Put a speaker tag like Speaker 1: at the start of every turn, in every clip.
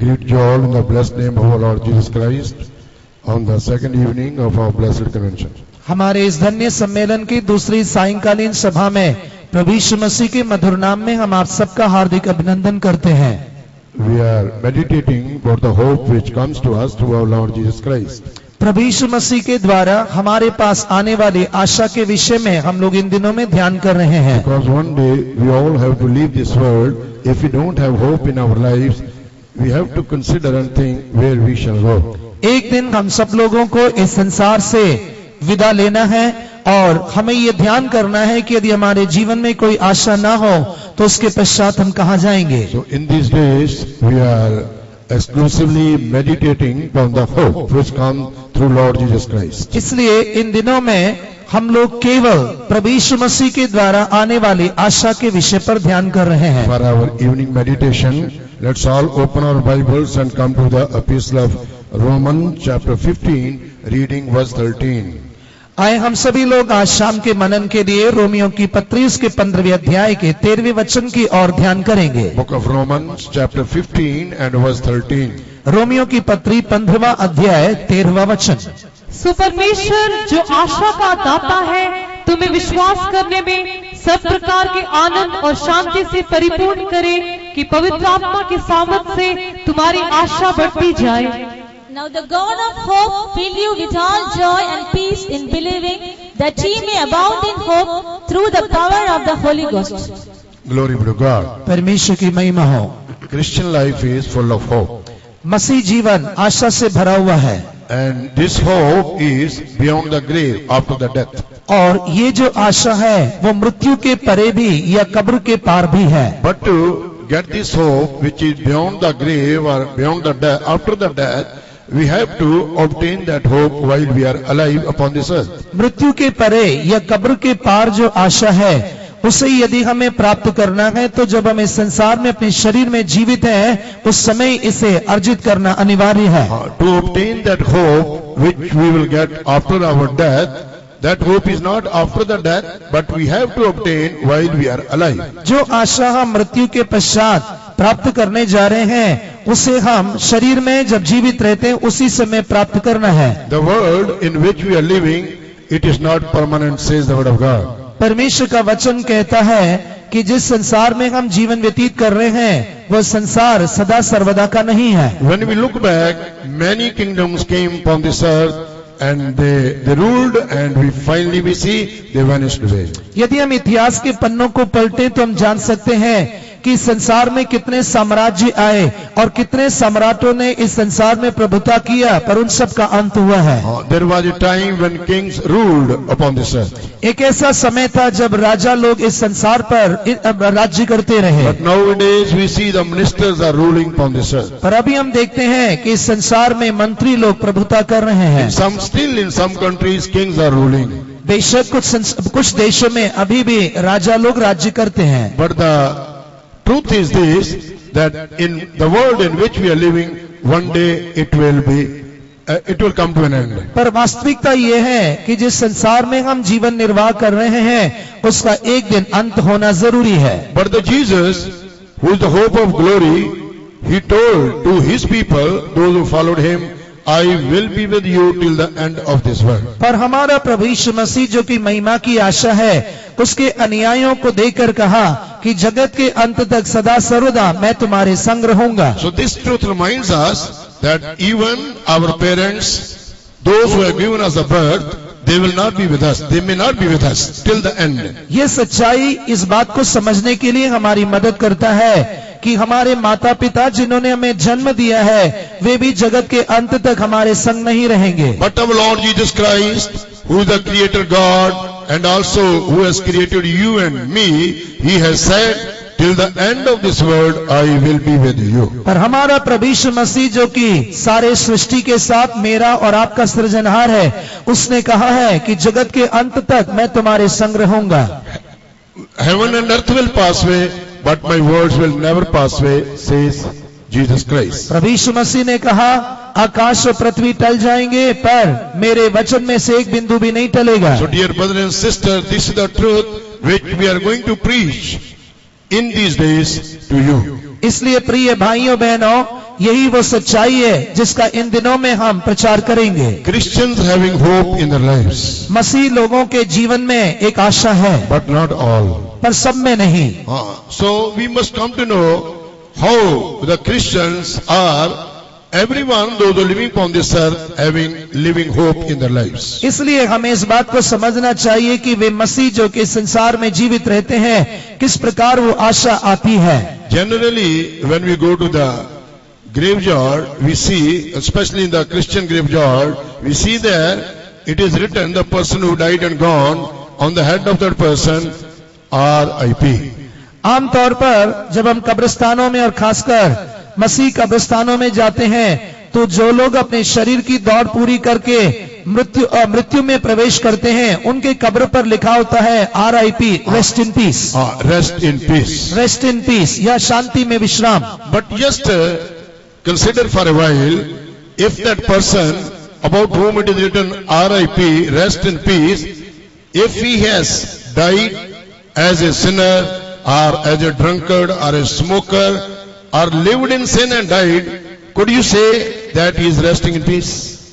Speaker 1: greet you all in the blessed name of our Lord Jesus Christ on the second evening of our blessed convention.
Speaker 2: हमारे इस धन्य सम्मेलन की दूसरी सायंकालीन सभा में प्रभु यीशु मसीह के मधुर नाम में हम आप सबका हार्दिक अभिनंदन करते हैं।
Speaker 1: We are meditating about the hope which comes to us through our Lord Jesus Christ.
Speaker 2: प्रभु यीशु मसीह के द्वारा हमारे पास आने वाली आशा के विषय में हम लोग इन दिनों में ध्यान कर रहे हैं।
Speaker 1: Because one day we all have to leave this world. If we don't have hope in our lives, we have to consider and think where we shall go.
Speaker 2: एक दिन हम सब लोगों को इस संसार से विदा लेना है और हमें ये ध्यान करना है कि यदि हमारे जीवन में कोई आशा ना हो तो उसके पश्चात हम कहाँ जाएंगे।
Speaker 1: So in these days we are exclusively meditating on the hope which comes through Lord Jesus Christ.
Speaker 2: इसलिए इन दिनों में हम लोग केवल प्रभु यीशु मसीह के द्वारा आने वाली आशा के विषय पर ध्यान कर रहे हैं।
Speaker 1: For our evening meditation, let's all open our Bibles and come to the epistle of Romans chapter 15, reading verse 13.
Speaker 2: आए हम सभी लोग आज शाम के मनन के लिए रोमियो की पत्री उसके 15वें अध्याय के 13वें वचन की ओर ध्यान करेंगे।
Speaker 1: Book of Romans chapter 15 and verse 13.
Speaker 2: Romeo की पत्री 15वां अध्याय 13वां वचन।
Speaker 3: सो परमेश्वर जो आशा का दाता है तुम्हें विश्वास करने में सब प्रकार के आनंद और शांति से परिपूर्ण करे कि पवित्र आत्मा के सामर्थ से तुम्हारी आशा बढ़ती जाए।
Speaker 4: Now the God of hope fill you with all joy and peace in believing, that ye may abound in hope through the power of the Holy Ghost.
Speaker 1: Glory be to God.
Speaker 2: परमेश्वर की महिमा हो।
Speaker 1: Christian life is full of hope.
Speaker 2: मसीह जीवन आशा से भरा हुआ है।
Speaker 1: And this hope is beyond the grave, after the death.
Speaker 2: और ये जो आशा है वो मृत्यु के परे भी या कब्र के पार भी है।
Speaker 1: But to get this hope which is beyond the grave or beyond the death, after the death, we have to obtain that hope while we are alive upon this earth.
Speaker 2: मृत्यु के परे या कब्र के पार जो आशा है उसे यदि हमें प्राप्त करना है तो जब हम इस संसार में अपने शरीर में जीवित हैं उस समय इसे अर्जित करना अनिवार्य है।
Speaker 1: To obtain that hope which we will get after our death, that hope is not after the death, but we have to obtain while we are alive.
Speaker 2: जो आशा हम मृत्यु के पश्चात प्राप्त करने जा रहे हैं उसे हम शरीर में जब जीवित रहते हैं उसी समय प्राप्त करना है।
Speaker 1: The world in which we are living, it is not permanent, says the word of God.
Speaker 2: परमेश्वर का वचन कहता है कि जिस संसार में हम जीवन व्यतीत कर रहे हैं वह संसार सदा सर्वदा का नहीं है।
Speaker 1: When we look back, many kingdoms came upon this earth and they ruled, and we finally see they vanished away.
Speaker 2: यदि हम इतिहास के पन्नों को पलटें तो हम जान सकते हैं कि संसार में कितने साम्राज्य आए और कितने सम्राटों ने इस संसार में प्रभुता किया, पर उन सब का अंत हुआ है।
Speaker 1: There was a time when kings ruled upon this earth.
Speaker 2: एक ऐसा समय था जब राजा लोग इस संसार पर राज्य करते रहे।
Speaker 1: But nowadays we see the ministers are ruling upon this earth.
Speaker 2: पर अभी हम देखते हैं कि इस संसार में मंत्री लोग प्रभुता कर रहे हैं।
Speaker 1: Still in some countries kings are ruling.
Speaker 2: बेशक कुछ देशों में अभी भी राजा लोग राज्य करते हैं।
Speaker 1: But the truth is this, that in the world in which we are living, one day it will come to an end.
Speaker 2: पर वास्तविकता ये है कि जिस संसार में हम जीवन निर्वाह कर रहे हैं उसका एक दिन अंत होना जरूरी है।
Speaker 1: But the Jesus, who is the hope of glory, he told to his people, those who followed him, I will be with you till the end of this world.
Speaker 2: पर हमारा प्रभु यीशु मसीह जो कि महिमा की आशा है उसके अनुयायियों को देकर कहा कि जगत के अंत तक सदा सर्वदा मैं तुम्हारे संग रहूंगा।
Speaker 1: So this truth reminds us that even our parents, those who have given us a birth, they will not be with us. They may not be with us till the end.
Speaker 2: ये सच्चाई इस बात को समझने के लिए हमारी मदद करता है कि हमारे माता पिता जिन्होंने हमें जन्म दिया है वे भी जगत के अंत तक हमारे संग नहीं रहेंगे।
Speaker 1: But our Lord Jesus Christ, who is the Creator God and also who has created you and me, He has said, till the end of this world I will be with you.
Speaker 2: पर हमारा प्रभु यीशु मसीह जो कि सारे सृष्टि के साथ मेरा और आपका सृजनहार है उसने कहा है कि जगत के अंत तक मैं तुम्हारे संग रहूंगा।
Speaker 1: Heaven and earth will pass away, but my words will never pass away, says Jesus Christ.
Speaker 2: प्रभु यीशु मसीह ने कहा आकाश और पृथ्वी टल जाएंगे पर मेरे वचन में से एक बिंदु भी नहीं टलेगा।
Speaker 1: So dear brothers and sisters, this is the truth which we are going to preach in these days to you.
Speaker 2: इसलिए प्रिय भाइयों बहनों यही वो सच्चाई है जिसका इन दिनों में हम प्रचार करेंगे।
Speaker 1: Christians having hope in their lives,
Speaker 2: मसीह लोगों के जीवन में एक आशा है,
Speaker 1: but not all.
Speaker 2: पर सब में नहीं।
Speaker 1: So we must come to know how the Christians are, everyone, those who are living upon this earth, having living hope in their lives.
Speaker 2: इसलिए हमें इस बात को समझना चाहिए कि वे मसीह जो कि संसार में जीवित रहते हैं, किस प्रकार वो आशा आती है।
Speaker 1: Generally, when we go to the graveyard, we see, especially in the Christian graveyard, we see there, it is written, the person who died and gone, on the head of that person, R.I.P.
Speaker 2: आमतौर पर जब हम कब्रिस्तानों में और खासकर मसीह कब्रिस्तानों में जाते हैं, तो जो लोग अपने शरीर की दौड़ पूरी करके मृत्यु में प्रवेश करते हैं, उनके कब्र पर लिखा होता है R.I.P. Rest in peace.
Speaker 1: Rest in peace.
Speaker 2: Rest in peace या शांति में विश्राम।
Speaker 1: But just consider for a while, if that person about whom it is written R.I.P. rest in peace, if he has died as a sinner or as a drunkard or a smoker or lived in sin and died, could you say that he is resting in peace?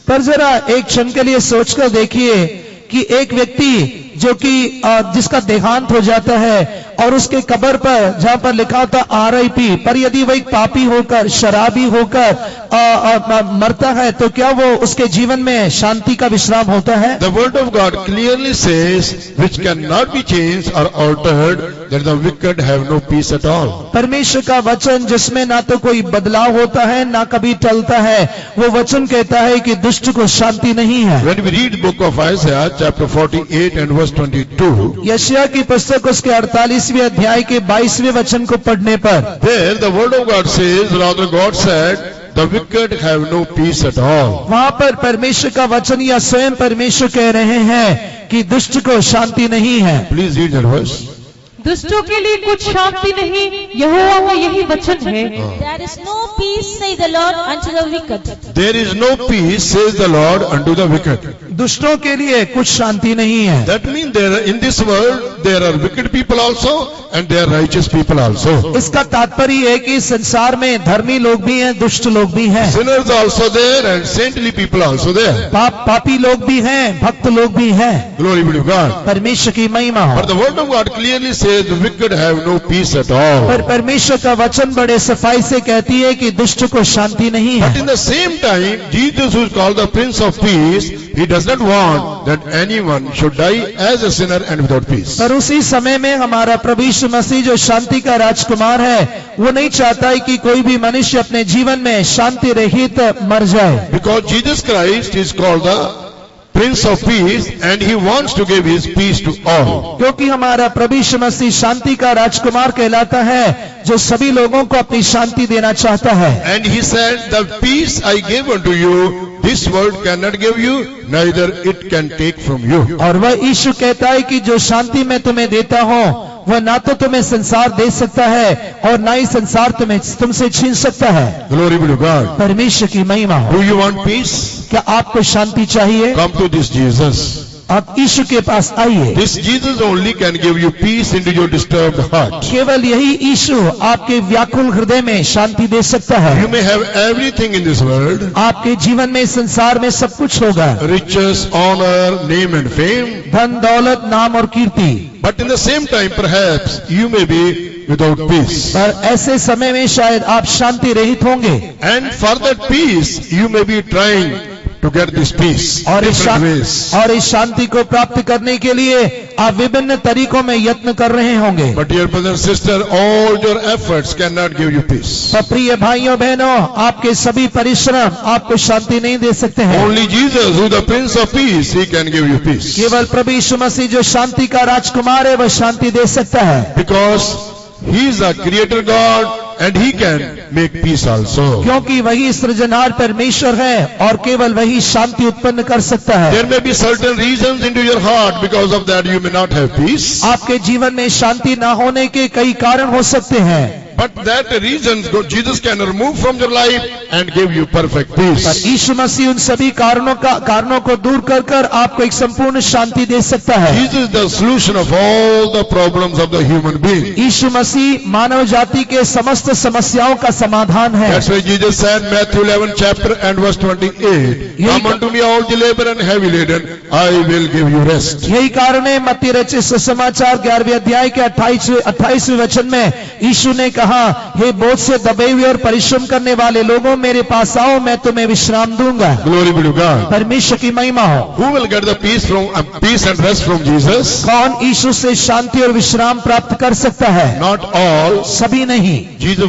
Speaker 2: पर जरा एक क्षण के लिए सोचकर देखिए कि एक व्यक्ति जो कि जिसका देहांत हो जाता है और उसके कब्र पर जहां पर लिखा होता R.I.P. पर यदि वह एक पापी होकर शराबी होकर मरता है, तो क्या वो उसके जीवन में शांति का विश्राम होता है?
Speaker 1: The word of God clearly says, which cannot be changed or altered, that the wicked have no peace at all.
Speaker 2: परमेश्वर का वचन जिसमें ना तो कोई बदलाव होता है ना कभी टलता है, वो वचन कहता है कि दुष्ट को शांति नहीं है।
Speaker 1: When we read book of Isaiah chapter 48 and verse 22,
Speaker 2: यशायाह की पुस्तक उसके 48वें अध्याय के 22वें वचन को पढ़ने पर
Speaker 1: there the word of God says, rather God said, the wicked have no peace at all.
Speaker 2: वहां पर परमेश्वर का वचन या स्वयं परमेश्वर कह रहे हैं कि दुष्ट को शांति नहीं है।
Speaker 1: Please read that verse.
Speaker 3: दुष्टों के लिए कुछ शांति नहीं, यहोवा का यही वचन है।
Speaker 4: There is no peace, says the Lord, unto the wicked.
Speaker 1: There is no peace, says the Lord, unto the wicked.
Speaker 2: दुष्टों के लिए कुछ शांति नहीं है।
Speaker 1: That means there in this world there are wicked people also and there are righteous people also.
Speaker 2: इसका तात्पर्य है कि संसार में धर्मी लोग भी हैं, दुष्ट लोग भी हैं,
Speaker 1: Sinners also there and saintly people also there.
Speaker 2: पापी लोग भी हैं, भक्त लोग भी हैं।
Speaker 1: Glory be to God.
Speaker 2: परमेश्वर की महिमा हो।
Speaker 1: But the word of God clearly says the wicked have no peace at all.
Speaker 2: पर परमेश्वर का वचन बड़े सफाई से कहती है कि दुष्ट को शांति नहीं
Speaker 1: But
Speaker 2: है।
Speaker 1: in the same time, Jesus, who is called the Prince of Peace, he does not want that anyone should die as a sinner and without peace.
Speaker 2: पर उसी समय में हमारा प्रभु यीशु मसीह जो शांति का राजकुमार है, वो नहीं चाहता है कि कोई भी मनुष्य अपने जीवन में शांति रहित मर जाए।
Speaker 1: Because Jesus Christ is called the Prince of Peace and he wants to give his peace to all.
Speaker 2: क्योंकि हमारा प्रभु यीशु मसीह शांति का राजकुमार कहलाता है, जो सभी लोगों को अपनी शांति देना चाहता है।
Speaker 1: And he said, the peace I give unto you, this world cannot give you, neither it can take from you.
Speaker 2: और वह यीशु कहता है कि जो शांति मैं तुम्हें देता हूँ, वह ना तो तुम्हें संसार दे सकता है और ना ही संसार तुमसे छीन सकता है।
Speaker 1: Glory be to God.
Speaker 2: परमेश्वर की महिमा हो।
Speaker 1: Do you want peace?
Speaker 2: क्या आपको शांति चाहिए?
Speaker 1: Come to this Jesus.
Speaker 2: आप यीशु के पास आइए।
Speaker 1: This Jesus only can give you peace into your disturbed heart.
Speaker 2: केवल यही यीशु आपके व्याकुल हृदय में शांति दे सकता है।
Speaker 1: You may have everything in this world,
Speaker 2: आपके जीवन में संसार में सब कुछ होगा,
Speaker 1: riches, honor, name and fame.
Speaker 2: धन दौलत नाम और कीर्ति,
Speaker 1: But in the same time, perhaps you may be without peace.
Speaker 2: पर ऐसे समय में शायद आप शांति रहित होंगे।
Speaker 1: And for that peace, you may be trying to get this peace
Speaker 2: और
Speaker 1: different ways.
Speaker 2: इस शांति को प्राप्त करने के लिए आप विभिन्न तरीकों में यत्न कर रहे होंगे।
Speaker 1: But dear brother and sister, all your efforts cannot give you peace.
Speaker 2: पर प्रिय भाइयों बहनों, आपके सभी परिश्रम आपको शांति नहीं दे सकते हैं।
Speaker 1: Only Jesus, who is the Prince of Peace, he can give you peace.
Speaker 2: केवल प्रभु यीशु मसीह जो शांति का राजकुमार है, वह शांति दे सकता है।
Speaker 1: Because he is the creator God and he can make peace also.
Speaker 2: क्योंकि वही सृजनहार परमेश्वर है और केवल वही शांति उत्पन्न कर सकता है।
Speaker 1: There may be certain reasons into your heart, because of that you may not have peace.
Speaker 2: आपके जीवन में शांति ना होने के कई कारण हो सकते हैं।
Speaker 1: But that reasons Jesus can remove from your life and give you perfect
Speaker 2: पर
Speaker 1: peace.
Speaker 2: यीशु मसीह उन सभी कारणों को दूर कर कर आपको एक संपूर्ण शांति दे सकता है।
Speaker 1: Jesus is the solution of all the problems of the human being.
Speaker 2: यीशु मसीह मानव जाति के समस्त समस्याओं का समाधान है।
Speaker 1: That's why Jesus said, Matthew 11 chapter and verse 28, Come unto me all the labor and heavy laden, I will give you rest.
Speaker 2: यही कारण है मत्ती रचित सुसमाचार 11वें अध्याय के 28वें वचन में यीशु ने कहा, हे बोझ से दबे हुए और परिश्रम करने वाले लोगों, मेरे पास आओ, मैं तुम्हें विश्राम दूंगा।
Speaker 1: Glory be to God.
Speaker 2: परमेश्वर की महिमा हो।
Speaker 1: Who will get the peace and rest from Jesus?
Speaker 2: कौन यीशु से शांति और विश्राम प्राप्त कर सकता है?
Speaker 1: Not all.
Speaker 2: सभी नहीं।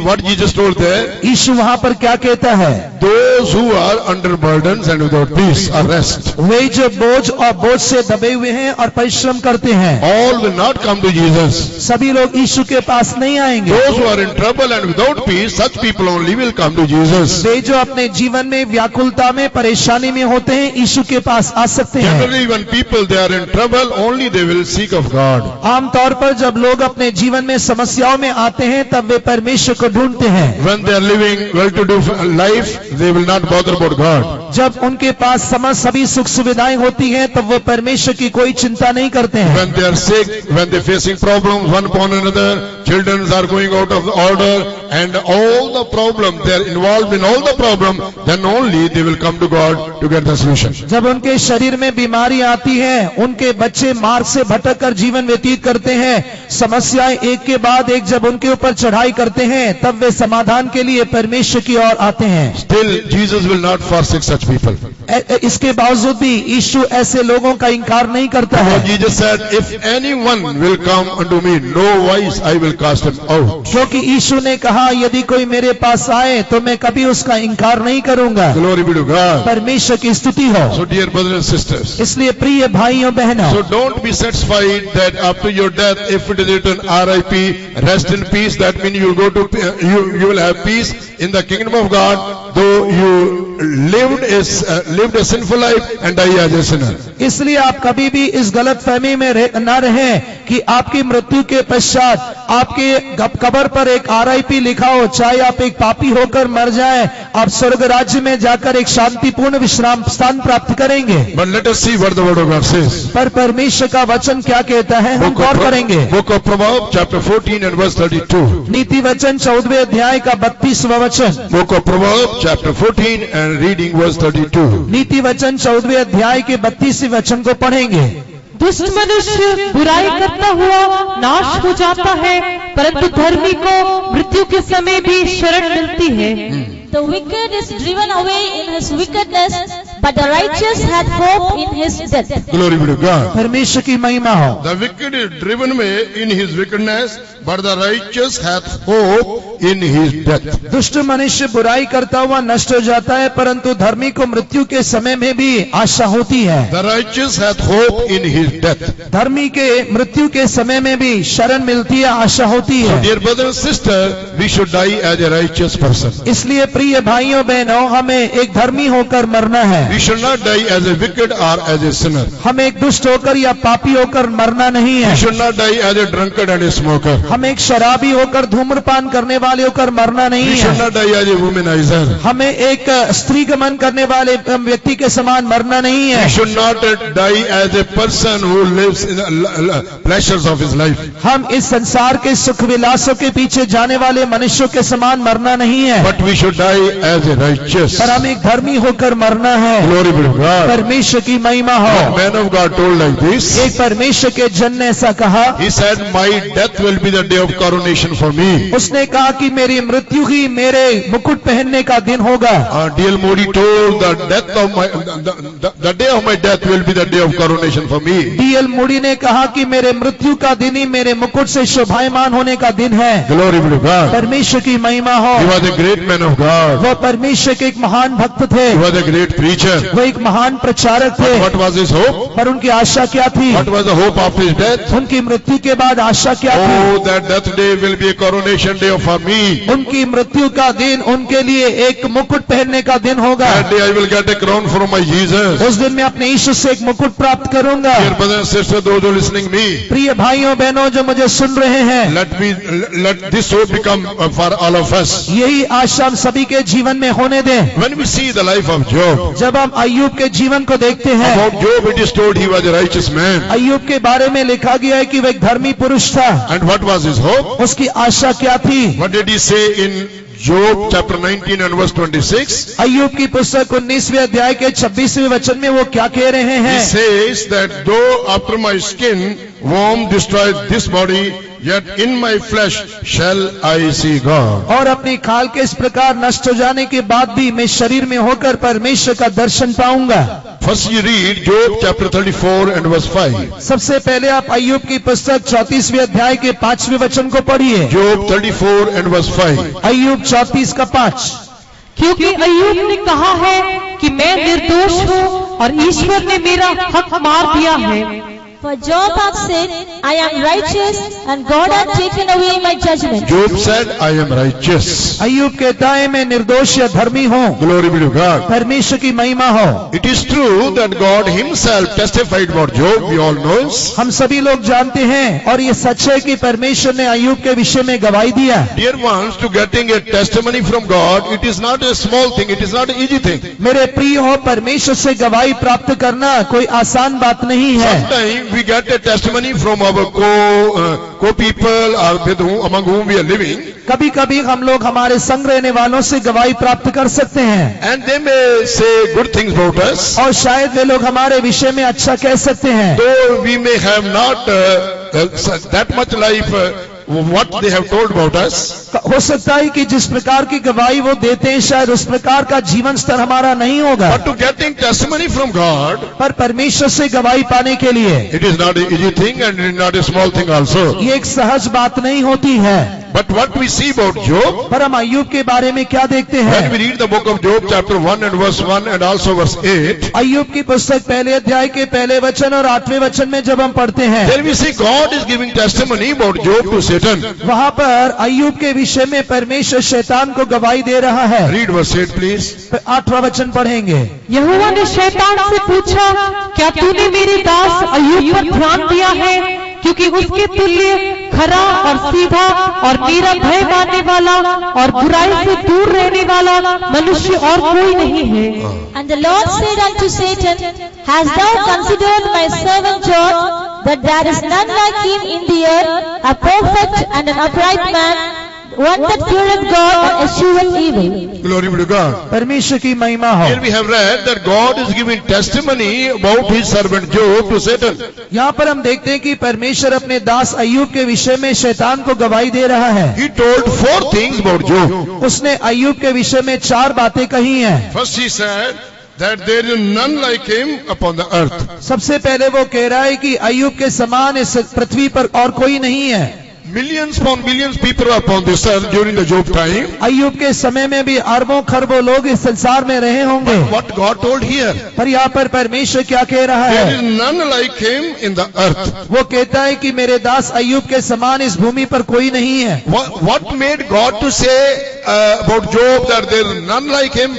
Speaker 1: What Jesus told there,
Speaker 2: यीशु वहां पर क्या कहता है?
Speaker 1: those who are under burdens and without peace or rest.
Speaker 2: वे जो बोझ से दबे हुए हैं और परिश्रम करते हैं,
Speaker 1: All will not come to Jesus.
Speaker 2: सभी लोग यीशु के पास नहीं आएंगे।
Speaker 1: Those who are in trouble and without peace, such people only will come to Jesus.
Speaker 2: वे जो अपने जीवन में व्याकुलता में परेशानी में होते हैं, यीशु के पास आ सकते हैं।
Speaker 1: Generally, when people they are in trouble, only they will seek of God.
Speaker 2: आमतौर पर जब लोग अपने जीवन में समस्याओं में आते हैं, तब वे परमेश्वर को ढूंढते हैं।
Speaker 1: When they are living well-to-do life, they will not bother about God.
Speaker 2: जब उनके पास सभी सुख सुविधाएं होती हैं, तब वो परमेश्वर की कोई चिंता नहीं करते हैं।
Speaker 1: When they are sick, when they are facing problems one upon another, children are going out of order, and all the problem, they are involved in all the problem, then only they will come to God to get the solution.
Speaker 2: जब उनके शरीर में बीमारी आती है, उनके बच्चे मार्ग से भटक कर जीवन व्यतीत करते हैं, समस्याएं एक के बाद एक जब उनके ऊपर चढ़ाई करते हैं, तब वे समाधान के लिए परमेश्वर की ओर आते हैं।
Speaker 1: Still, Jesus will not forsake such people.
Speaker 2: इसके बावजूद भी यीशु ऐसे लोगों का इंकार नहीं करता है।
Speaker 1: Jesus said, if anyone will come unto me, no wise I will cast him out.
Speaker 2: क्योंकि यीशु ने कहा, यदि कोई मेरे पास आए तो मैं कभी उसका इंकार नहीं करूंगा।
Speaker 1: Glory be to God.
Speaker 2: परमेश्वर की स्तुति हो।
Speaker 1: So dear brothers and sisters,
Speaker 2: इसलिए प्रिय भाइयों बहनों,
Speaker 1: so don't be satisfied that after your death, if it is written RIP, rest in peace, that means you will go to, you will have peace in the kingdom of God, though you lived a sinful life and die as a sinner.
Speaker 2: इसलिए आप कभी भी इस गलत फहमी में न रहें कि आपकी मृत्यु के पश्चात आपके कब्र पर एक RIP लिखा हो, चाहे आप एक पापी होकर मर जाएं, आप स्वर्ग राज्य में जाकर एक शांतिपूर्ण विश्राम स्थान प्राप्त करेंगे।
Speaker 1: But let us see what the word of God says.
Speaker 2: पर परमेश्वर का वचन क्या कहता है, हम गौर करेंगे।
Speaker 1: Book of Proverbs chapter 14 and verse 32.
Speaker 2: नीति वचन 14वें अध्याय का 32वां वचन।
Speaker 1: Book of Proverbs chapter 14 and reading verse 32.
Speaker 2: नीति वचन 14वें अध्याय के 32वें वचन को पढ़ेंगे।
Speaker 3: दुष्ट मनुष्य बुराई करता हुआ नाश हो जाता है, परंतु धर्मी को मृत्यु के समय भी शरण मिलती है।
Speaker 4: The wicked is driven away in his wickedness, but the righteous hath hope in his death.
Speaker 1: Glory be to God.
Speaker 2: परमेश्वर की महिमा हो।
Speaker 1: The wicked is driven away in his wickedness, but the righteous hath hope in his death.
Speaker 2: दुष्ट मनुष्य बुराई करता हुआ नष्ट हो जाता है, परंतु धर्मी को मृत्यु के समय में भी आशा होती है।
Speaker 1: The righteous hath hope in his death.
Speaker 2: धर्मी के मृत्यु के समय में भी शरण मिलती है, आशा होती है।
Speaker 1: Dear brother and sister, we should die as a righteous person.
Speaker 2: इसलिए प्रिय भाइयों बहनों, हमें एक धर्मी होकर मरना है।
Speaker 1: We should not die as a wicked or as a sinner.
Speaker 2: हमें एक दुष्ट होकर या पापी होकर मरना नहीं है।
Speaker 1: We should not die as a drunkard and a smoker.
Speaker 2: हमें एक शराबी होकर धूम्रपान करने वाले होकर मरना नहीं
Speaker 1: We should
Speaker 2: है।
Speaker 1: not die as a womanizer.
Speaker 2: हमें एक स्त्री गमन करने वाले व्यक्ति के समान मरना नहीं है।
Speaker 1: We should not die as a person who lives in the pleasures of his life.
Speaker 2: हम इस संसार के सुख विलासों के पीछे जाने वाले मनुष्यों के समान मरना नहीं है,
Speaker 1: But we should die as a righteous.
Speaker 2: पर हम एक धर्मी होकर मरना है।
Speaker 1: Glory be to God.
Speaker 2: परमेश्वर की महिमा
Speaker 1: The
Speaker 2: हो।
Speaker 1: man of God told like this.
Speaker 2: एक परमेश्वर के जन ने ऐसा कहा,
Speaker 1: He said, my death will be the day of coronation for me.
Speaker 2: उसने कहा कि मेरी मृत्यु ही मेरे मुकुट पहनने का दिन होगा।
Speaker 1: D.L. Modi told the day of my death will be the day of coronation for me.
Speaker 2: D.L. Moody ने कहा कि मेरे मृत्यु का दिन ही मेरे मुकुट से शोभायमान होने का दिन है।
Speaker 1: Glory be to God.
Speaker 2: परमेश्वर की महिमा हो।
Speaker 1: He was a great man of God.
Speaker 2: वो परमेश्वर के एक महान भक्त थे।
Speaker 1: He was a great preacher. preacher.
Speaker 2: वो एक महान प्रचारक थे,
Speaker 1: What was his hope?
Speaker 2: पर उनकी आशा क्या थी?
Speaker 1: What was the hope after his death?
Speaker 2: उनकी मृत्यु के बाद आशा क्या थी?
Speaker 1: Oh, that death day will be a coronation day for me.
Speaker 2: उनकी मृत्यु का दिन उनके लिए एक मुकुट पहनने का दिन होगा।
Speaker 1: That day I will get a crown from my Jesus.
Speaker 2: उस दिन मैं अपने यीशु से एक मुकुट प्राप्त करूंगा।
Speaker 1: Dear brothers and sisters, those who are listening me,
Speaker 2: प्रिय भाइयों बहनों जो मुझे सुन रहे हैं,
Speaker 1: let this hope become for all of us.
Speaker 2: यही आशा हम सभी के जीवन में होने दें।
Speaker 1: When we see the life of Job,
Speaker 2: जब हम अय्यूब के जीवन को देखते हैं,
Speaker 1: about Job it is told he was a righteous man.
Speaker 2: अय्यूब के बारे में लिखा गया है कि वह एक धर्मी पुरुष था।
Speaker 1: And what was his hope?
Speaker 2: उसकी आशा क्या थी?
Speaker 1: What did he say in Job chapter 19 and verse 26?
Speaker 2: अय्यूब की पुस्तक 19वें अध्याय के 26वें वचन में वो क्या कह रहे
Speaker 1: He
Speaker 2: हैं?
Speaker 1: says that though after my skin worm destroys this body, yet in my flesh shall I see God.
Speaker 2: और अपनी खाल के इस प्रकार नष्ट हो जाने के बाद भी मैं शरीर में होकर परमेश्वर का दर्शन पाऊंगा।
Speaker 1: First you read Job chapter 34 and verse 5.
Speaker 2: सबसे पहले आप अय्यूब की पुस्तक 34वें अध्याय के 5वें वचन को पढ़िए।
Speaker 1: Job 34 and verse 5.
Speaker 2: अय्यूब 34 का 5।
Speaker 3: क्योंकि अय्यूब ने कहा है कि मैं निर्दोष हूँ और ईश्वर ने मेरा हक मार दिया है।
Speaker 4: For Job hath said, I am righteous, and God hath taken away my judgment.
Speaker 1: Job said, I am righteous.
Speaker 2: अय्यूब कहता है मैं निर्दोष या धर्मी हूँ।
Speaker 1: Glory be to God.
Speaker 2: परमेश्वर की महिमा हो।
Speaker 1: It is true that God himself testified about Job, we all know.
Speaker 2: हम सभी लोग जानते हैं और ये सच है कि परमेश्वर ने अय्यूब के विषय में गवाही दिया।
Speaker 1: Dear ones, to getting a testimony from God, it is not a small thing, it is not an easy thing.
Speaker 2: मेरे प्रिय हो, परमेश्वर से गवाही प्राप्त करना कोई आसान बात नहीं है।
Speaker 1: Sometimes we get a testimony from our co-people or with whom, among whom we are living.
Speaker 2: कभी कभी हम लोग हमारे संग रहने वालों से गवाही प्राप्त कर सकते हैं
Speaker 1: And they may say good things about us.
Speaker 2: और शायद वे लोग हमारे विषय में अच्छा कह सकते हैं।
Speaker 1: Though we may have not that much life what they have told about us.
Speaker 2: हो सकता है कि जिस प्रकार की गवाही वो देते हैं शायद उस प्रकार का जीवन स्तर हमारा नहीं होगा,
Speaker 1: But to getting testimony from God,
Speaker 2: पर परमेश्वर से गवाही पाने के लिए
Speaker 1: it is not an easy thing and it is not a small thing also.
Speaker 2: ये एक सहज बात नहीं होती है।
Speaker 1: But what we see about Job,
Speaker 2: पर हम अय्यूब के बारे में क्या देखते
Speaker 1: when we
Speaker 2: हैं?
Speaker 1: read the book of Job chapter 1 and verse 1 and also verse 8,
Speaker 2: अय्यूब की पुस्तक पहले अध्याय के पहले वचन और 8वें वचन में जब हम पढ़ते हैं,
Speaker 1: there we see God is giving testimony about Job to Satan.
Speaker 2: वहाँ पर अय्यूब के विषय में परमेश्वर शैतान को गवाही दे रहा है।
Speaker 1: Read verse 8 please.
Speaker 2: 8वां वचन पढ़ेंगे।
Speaker 3: यहोवा ने शैतान से पूछा, क्या तूने मेरे दास अय्यूब पर ध्यान दिया है? क्योंकि उसके तुल्य खरा और सीधा और मेरा भय मानने वाला और बुराई से दूर रहने वाला मनुष्य और कोई नहीं है।
Speaker 4: And the Lord said unto Satan, Hast thou considered my servant Job, that there is none like him in the earth, a perfect and an upright man, one that feareth God and escheweth evil.
Speaker 1: Glory be to God.
Speaker 2: परमेश्वर की महिमा हो।
Speaker 1: Here we have read that God is giving testimony about his servant Job to Satan.
Speaker 2: यहाँ पर हम देखते हैं कि परमेश्वर अपने दास अय्यूब के विषय में शैतान को गवाही दे रहा है।
Speaker 1: He told 4 things about Job.
Speaker 2: उसने अय्यूब के विषय में 4 बातें कही हैं।
Speaker 1: First he said that there is none like him upon the earth.
Speaker 2: सबसे पहले वो कह रहा है कि अय्यूब के समान इस पृथ्वी पर और कोई नहीं है।
Speaker 1: Millions upon millions people are upon this earth during the Job time.
Speaker 2: अय्यूब के समय में भी अरबों खरबों लोग इस संसार में रहे होंगे,
Speaker 1: What God told here,
Speaker 2: पर यहाँ पर परमेश्वर क्या कह रहा
Speaker 1: there
Speaker 2: है?
Speaker 1: is none like him in the earth.
Speaker 2: वो कहता है कि मेरे दास अय्यूब के समान इस भूमि पर कोई नहीं है।
Speaker 1: What made God to say about Job that there is none like him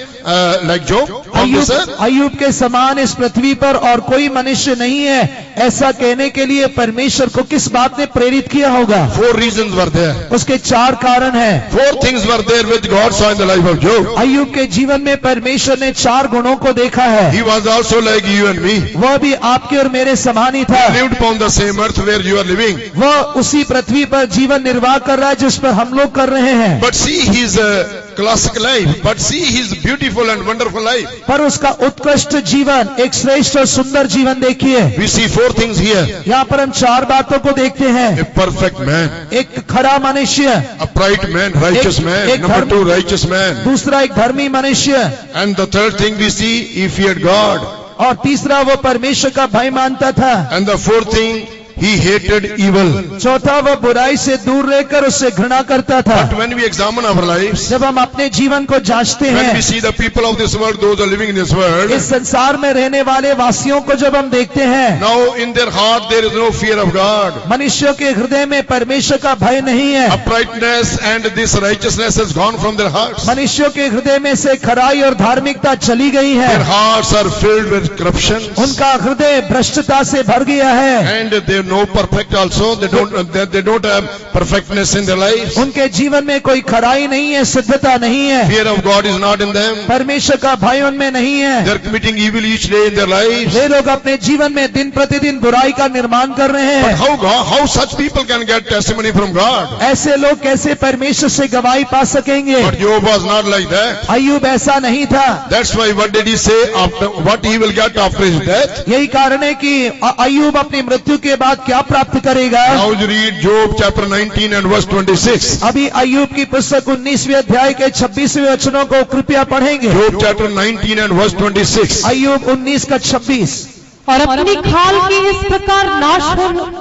Speaker 1: like Job on this earth?
Speaker 2: अय्यूब के समान इस पृथ्वी पर और कोई मनुष्य नहीं है, ऐसा कहने के लिए परमेश्वर को किस बात ने प्रेरित किया होगा?
Speaker 1: 4 reasons were there.
Speaker 2: उसके 4 कारण हैं।
Speaker 1: 4 things were there which God saw in the life of Job.
Speaker 2: अय्यूब के जीवन में परमेश्वर ने 4 गुणों को देखा है।
Speaker 1: He was also like you and me.
Speaker 2: वह भी आपके और मेरे समान ही था।
Speaker 1: He lived upon the same earth where you are living.
Speaker 2: वह उसी पृथ्वी पर जीवन निर्वाह कर रहा है जिस पर हम लोग कर रहे हैं।
Speaker 1: But see his classic life. But see his beautiful and wonderful life.
Speaker 2: पर उसका उत्कृष्ट जीवन, एक श्रेष्ठ और सुंदर जीवन देखिए।
Speaker 1: We see 4 things here.
Speaker 2: यहाँ पर हम 4 बातों को देखते हैं।
Speaker 1: A perfect man.
Speaker 2: एक खरा मनुष्य,
Speaker 1: Upright man, righteous man. Number 2, righteous man.
Speaker 2: दूसरा एक धर्मी मनुष्य,
Speaker 1: And the third thing we see, he feared God.
Speaker 2: और तीसरा वो परमेश्वर का भय मानता था।
Speaker 1: And the fourth thing, he hated evil.
Speaker 2: चौथा, वह बुराई से दूर रहकर उससे घृणा करता था।
Speaker 1: But when we examine our lives,
Speaker 2: जब हम अपने जीवन को जांचते
Speaker 1: when we
Speaker 2: हैं,
Speaker 1: see the people of this world, those who are living in this world,
Speaker 2: इस संसार में रहने वाले वासियों को जब हम देखते हैं,
Speaker 1: now in their heart there is no fear of God.
Speaker 2: मनुष्यों के हृदय में परमेश्वर का भय नहीं है।
Speaker 1: Uprightness and this righteousness has gone from their hearts.
Speaker 2: मनुष्यों के हृदय में से खराई और धार्मिकता चली गई है।
Speaker 1: Their hearts are filled with corruption.
Speaker 2: उनका हृदय भ्रष्टता से भर गया है।
Speaker 1: And they are no perfect also. They don't have perfectness in their lives.
Speaker 2: उनके जीवन में कोई खराई नहीं है, शुद्धता नहीं है।
Speaker 1: Fear of God is not in them.
Speaker 2: परमेश्वर का भय उनमें नहीं है।
Speaker 1: They are committing evil each day in their lives.
Speaker 2: वे लोग अपने जीवन में दिन प्रतिदिन बुराई का निर्माण कर रहे
Speaker 1: But
Speaker 2: हैं।
Speaker 1: how such people can get testimony from God?
Speaker 2: ऐसे लोग कैसे परमेश्वर से गवाही पा सकेंगे?
Speaker 1: But Job was not like that.
Speaker 2: अय्यूब ऐसा नहीं था।
Speaker 1: That's why what did he say after what he will get after his death?
Speaker 2: यही कारण है कि अय्यूब अपनी मृत्यु के बाद क्या प्राप्त करेगा।
Speaker 1: Now you read Job chapter 19 and verse 26.
Speaker 2: अभी अय्यूब की पुस्तक 19वें अध्याय के 26वें वचनों को कृपया पढ़ेंगे।
Speaker 1: Job chapter 19 and verse 26.
Speaker 2: अय्यूब 19 का 26।
Speaker 3: और अपनी खाल के इस प्रकार नाश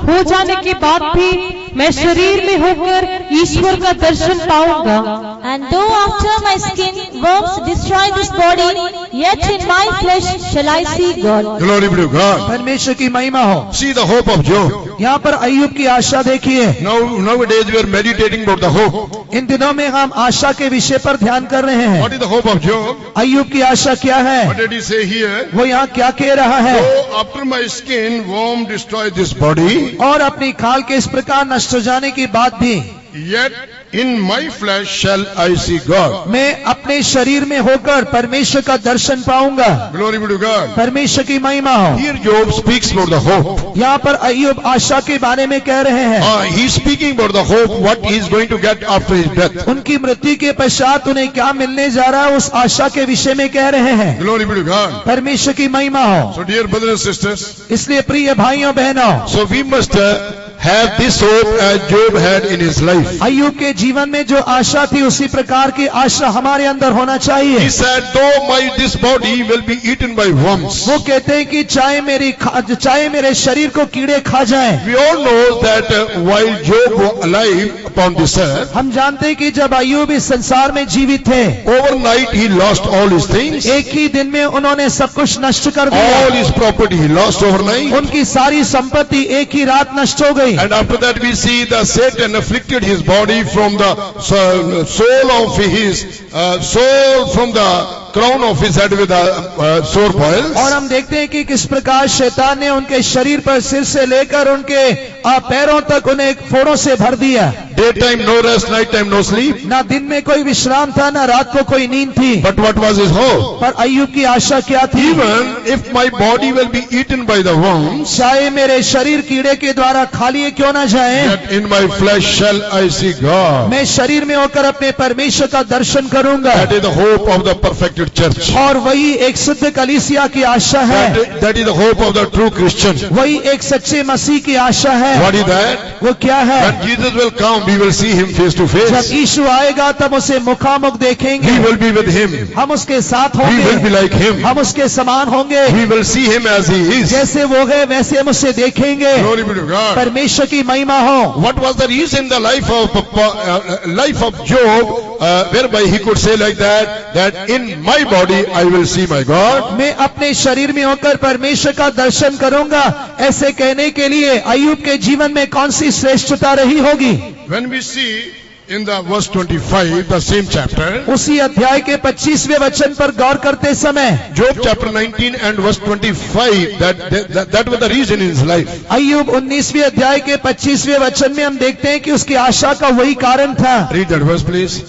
Speaker 3: हो जाने के बाद भी मैं शरीर में होकर ईश्वर का दर्शन पाऊंगा।
Speaker 4: And though after my skin worms destroy this body, yet in my flesh shall I see God.
Speaker 1: Glory be to God.
Speaker 2: परमेश्वर की महिमा हो।
Speaker 1: See the hope of Job.
Speaker 2: यहाँ पर अय्यूब की आशा देखिए।
Speaker 1: Nowadays we are meditating about the hope.
Speaker 2: इन दिनों में हम आशा के विषय पर ध्यान कर रहे हैं।
Speaker 1: What is the hope of Job?
Speaker 2: अय्यूब की आशा क्या है?
Speaker 1: What did he say here?
Speaker 2: वो यहाँ क्या कह रहा है?
Speaker 1: Though after my skin worm destroy this body,
Speaker 2: और अपनी खाल के इस प्रकार नष्ट हो जाने के बाद भी
Speaker 1: yet in my flesh shall I see God.
Speaker 2: मैं अपने शरीर में होकर परमेश्वर का दर्शन पाऊंगा।
Speaker 1: Glory be to God.
Speaker 2: परमेश्वर की महिमा हो।
Speaker 1: Here Job speaks about the hope.
Speaker 2: यहाँ पर अय्यूब आशा के बारे में कह रहे हैं।
Speaker 1: He is speaking about the hope, what he is going to get after his death.
Speaker 2: उनकी मृत्यु के पश्चात उन्हें क्या मिलने जा रहा है, उस आशा के विषय में कह रहे हैं।
Speaker 1: Glory be to God.
Speaker 2: परमेश्वर की महिमा हो।
Speaker 1: So dear brothers and sisters,
Speaker 2: इसलिए प्रिय भाइयों बहनों,
Speaker 1: so we must have this hope as Job had in his life.
Speaker 2: अय्यूब के जीवन में जो आशा थी उसी प्रकार की आशा हमारे अंदर होना चाहिए।
Speaker 1: He said, though this body will be eaten by worms.
Speaker 2: वो कहते हैं कि चाहे मेरे शरीर को कीड़े खा जाएं।
Speaker 1: We all know that while Job was alive upon this earth,
Speaker 2: हम जानते हैं कि जब अय्यूब इस संसार में जीवित थे,
Speaker 1: overnight he lost all his things.
Speaker 2: एक ही दिन में उन्होंने सब कुछ नष्ट कर दिया।
Speaker 1: All his property he lost overnight.
Speaker 2: उनकी सारी संपत्ति एक ही रात नष्ट हो गई।
Speaker 1: And after that we see the Satan afflicted his body from the soul of his soul from the crown of his head with a sore boils.
Speaker 2: और हम देखते हैं कि किस प्रकार शैतान ने उनके शरीर पर सिर से लेकर उनके पैरों तक उन्हें फोड़ों से भर दिया।
Speaker 1: Daytime no rest, night time no sleep.
Speaker 2: ना दिन में कोई विश्राम था, ना रात को कोई नींद थी।
Speaker 1: But what was his hope?
Speaker 2: पर अय्यूब की आशा क्या थी?
Speaker 1: Even if my body will be eaten by the worms,
Speaker 2: चाहे मेरे शरीर कीड़े के द्वारा खा लिए क्यों ना जाए,
Speaker 1: yet in my flesh shall I see God.
Speaker 2: मैं शरीर में होकर अपने परमेश्वर का दर्शन करूंगा।
Speaker 1: That is the hope of the perfected church.
Speaker 2: और वही एक शुद्ध कलीसिया की आशा है।
Speaker 1: That is the hope of the true Christian.
Speaker 2: वही एक सच्चे मसीह की आशा है।
Speaker 1: What is that?
Speaker 2: वो क्या है?
Speaker 1: When Jesus will come, we will see him face to
Speaker 2: जब
Speaker 1: face.
Speaker 2: यीशु आएगा तब उसे मुखामुख देखेंगे।
Speaker 1: We will be with him.
Speaker 2: हम उसके साथ
Speaker 1: We will be
Speaker 2: होंगे,
Speaker 1: like him.
Speaker 2: हम उसके समान होंगे।
Speaker 1: We will see him as he is.
Speaker 2: जैसे वो है वैसे हम उसे देखेंगे।
Speaker 1: Glory be to God.
Speaker 2: परमेश्वर की महिमा हो।
Speaker 1: What was the reason in the life of Job, whereby he could say like that in my body I will see my God.
Speaker 2: मैं अपने शरीर में होकर परमेश्वर का दर्शन करूंगा, ऐसे कहने के लिए अय्यूब के जीवन में कौन सी श्रेष्ठता रही होगी?
Speaker 1: When we see in the verse 25, the same chapter,
Speaker 2: उसी अध्याय के 25वें वचन पर गौर करते समय
Speaker 1: Job chapter 19 and verse 25, that was the reason in his life.
Speaker 2: अय्यूब 19वें अध्याय के 25वें वचन में हम देखते हैं कि उसकी आशा का वही कारण था।
Speaker 1: Read that verse please.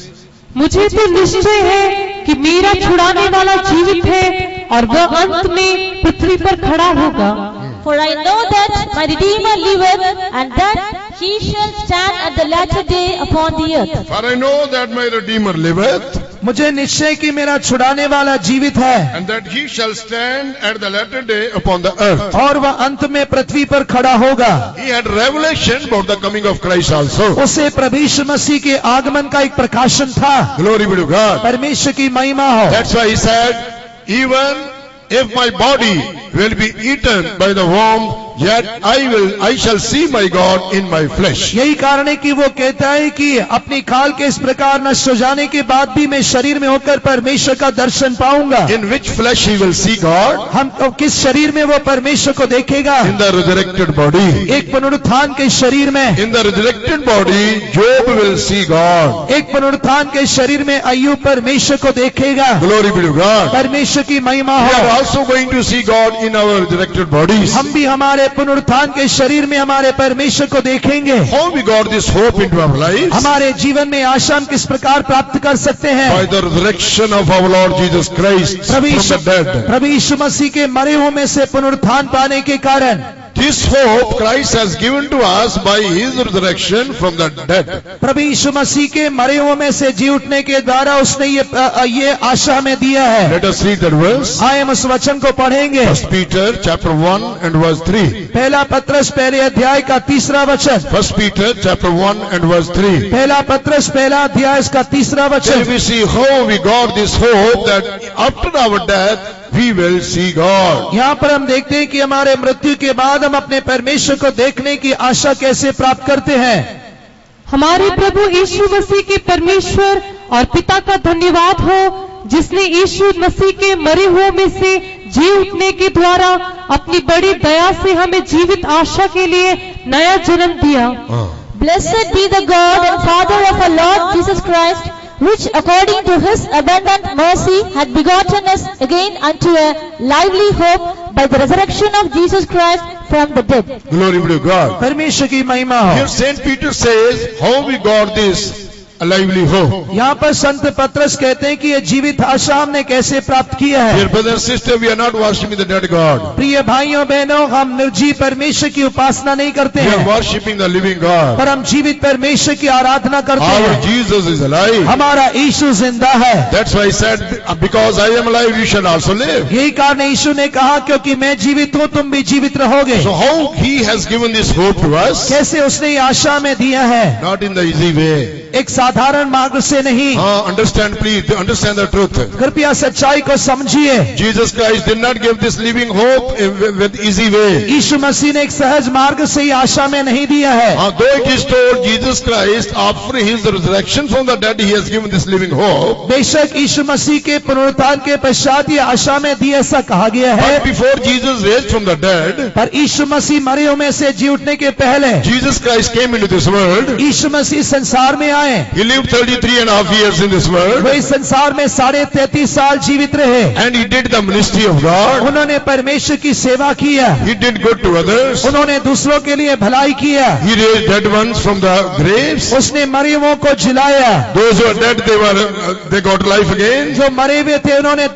Speaker 3: मुझे तो निश्चय है कि मेरा छुड़ाने वाला जीवित है और वह अंत में पृथ्वी पर खड़ा होगा।
Speaker 4: For I know that my Redeemer liveth, and that he shall stand at the latter day upon the earth.
Speaker 1: For I know that my Redeemer liveth,
Speaker 2: मुझे निश्चय कि मेरा छुड़ाने वाला जीवित है
Speaker 1: and that he shall stand at the latter day upon the earth.
Speaker 2: और वह अंत में पृथ्वी पर खड़ा होगा।
Speaker 1: He had revelation about the coming of Christ also.
Speaker 2: उसे प्रभु यीशु मसीह के आगमन का एक प्रकाशन था।
Speaker 1: Glory be to God.
Speaker 2: परमेश्वर की महिमा हो।
Speaker 1: That's why he said, even if my body will be eaten by the worm, yet I shall see my God in my flesh.
Speaker 2: यही कारण है कि वो कहता है कि अपनी खाल के इस प्रकार नष्ट हो जाने के बाद भी मैं शरीर में होकर परमेश्वर का दर्शन पाऊंगा।
Speaker 1: In which flesh he will see God?
Speaker 2: हम किस शरीर में वो परमेश्वर को देखेगा?
Speaker 1: In the resurrected body.
Speaker 2: एक पुनरुत्थान के शरीर में।
Speaker 1: In the resurrected body, Job will see God.
Speaker 2: एक पुनरुत्थान के शरीर में अय्यूब परमेश्वर को देखेगा।
Speaker 1: Glory be to God.
Speaker 2: परमेश्वर की महिमा
Speaker 1: We are
Speaker 2: हो।
Speaker 1: also going to see God in our resurrected bodies.
Speaker 2: हम भी हमारे पुनरुत्थान के शरीर में हमारे परमेश्वर को देखेंगे।
Speaker 1: How we got this hope into our lives?
Speaker 2: हमारे जीवन में आशा हम किस प्रकार प्राप्त कर सकते हैं?
Speaker 1: By the resurrection of our Lord Jesus Christ from the dead.
Speaker 2: प्रभु यीशु मसीह के मरे हुए में से पुनरुत्थान पाने के कारण
Speaker 1: This hope Christ has given to us by his resurrection from the dead.
Speaker 2: प्रभु यीशु मसीह के मरे हुए में से जी उठने के द्वारा उसने ये आशा हमें दिया है।
Speaker 1: Let us read that verse.
Speaker 2: आइए हम उस वचन को पढ़ेंगे।
Speaker 1: 1 Peter chapter 1 and verse 3.
Speaker 2: पहला पत्रस पहले अध्याय का 3रा वचन।
Speaker 1: 1 Peter chapter 1 and verse 3.
Speaker 2: पहला पत्रस पहला अध्याय इसका 3रा
Speaker 1: Then
Speaker 2: वचन।
Speaker 1: we see how we got this hope that after our death we will see God.
Speaker 2: यहाँ पर हम देखते हैं कि हमारे मृत्यु के बाद हम अपने परमेश्वर को देखने की आशा कैसे प्राप्त करते हैं।
Speaker 3: हमारे प्रभु यीशु मसीह के परमेश्वर और पिता का धन्यवाद हो, जिसने यीशु मसीह के मरे हुए में से जी उठने के द्वारा अपनी बड़ी दया से हमें जीवित आशा के लिए नया जन्म दिया।
Speaker 4: Blessed be the God and Father of our Lord Jesus Christ, which according to his abundant mercy had begotten us again unto a lively hope by the resurrection of Jesus Christ from the dead.
Speaker 1: Glory be to God.
Speaker 2: परमेश्वर की महिमा हो।
Speaker 1: Here Saint Peter says how we got this a lively hope.
Speaker 2: यहाँ पर संत पत्रस कहते हैं कि ये जीवित आशा हमने कैसे प्राप्त किया है।
Speaker 1: Dear brother and sister, we are not worshiping the dead God.
Speaker 2: प्रिय भाइयों बहनों, हम निर्जीव परमेश्वर की उपासना नहीं करते
Speaker 1: We are
Speaker 2: हैं,
Speaker 1: worshiping the living God.
Speaker 2: पर हम जीवित परमेश्वर की आराधना करते
Speaker 1: Our
Speaker 2: हैं।
Speaker 1: Jesus is alive.
Speaker 2: हमारा यीशु जिंदा है।
Speaker 1: That's why I said, because I am alive, you shall also live.
Speaker 2: यही कारण यीशु ने कहा क्योंकि मैं जीवित हूँ तुम भी जीवित रहोगे।
Speaker 1: So how he has given this hope to us?
Speaker 2: कैसे उसने ये आशा में दिया है?
Speaker 1: Not in the easy way.
Speaker 2: एक साधारण मार्ग से नहीं।
Speaker 1: Understand, please, understand the truth.
Speaker 2: कृपया सच्चाई को समझिए।
Speaker 1: Jesus Christ did not give this living hope with easy way.
Speaker 2: यीशु मसीह ने एक सहज मार्ग से ही आशा में नहीं दिया है।
Speaker 1: Though it is told Jesus Christ after his resurrection from the dead he has given this living hope.
Speaker 2: बेशक यीशु मसीह के पुनरुत्थान के पश्चात ये आशा में दी ऐसा कहा गया है,
Speaker 1: But before Jesus raised from the dead,
Speaker 2: पर यीशु मसीह मरे हुए में से जी उठने के पहले
Speaker 1: Jesus Christ came into this world.
Speaker 2: यीशु मसीह संसार में आए।
Speaker 1: He lived 33.5 years in this world.
Speaker 2: वो इस संसार में 33.5 साल जीवित रहे।
Speaker 1: And he did the ministry of God.
Speaker 2: उन्होंने परमेश्वर की सेवा किया।
Speaker 1: He did good to others.
Speaker 2: उन्होंने दूसरों के लिए भलाई किया।
Speaker 1: He raised dead ones from the graves.
Speaker 2: उसने मरे हुओं को जिलाया।
Speaker 1: Those who are dead, they got life again.
Speaker 2: जो मरे हुए थे उन्होंने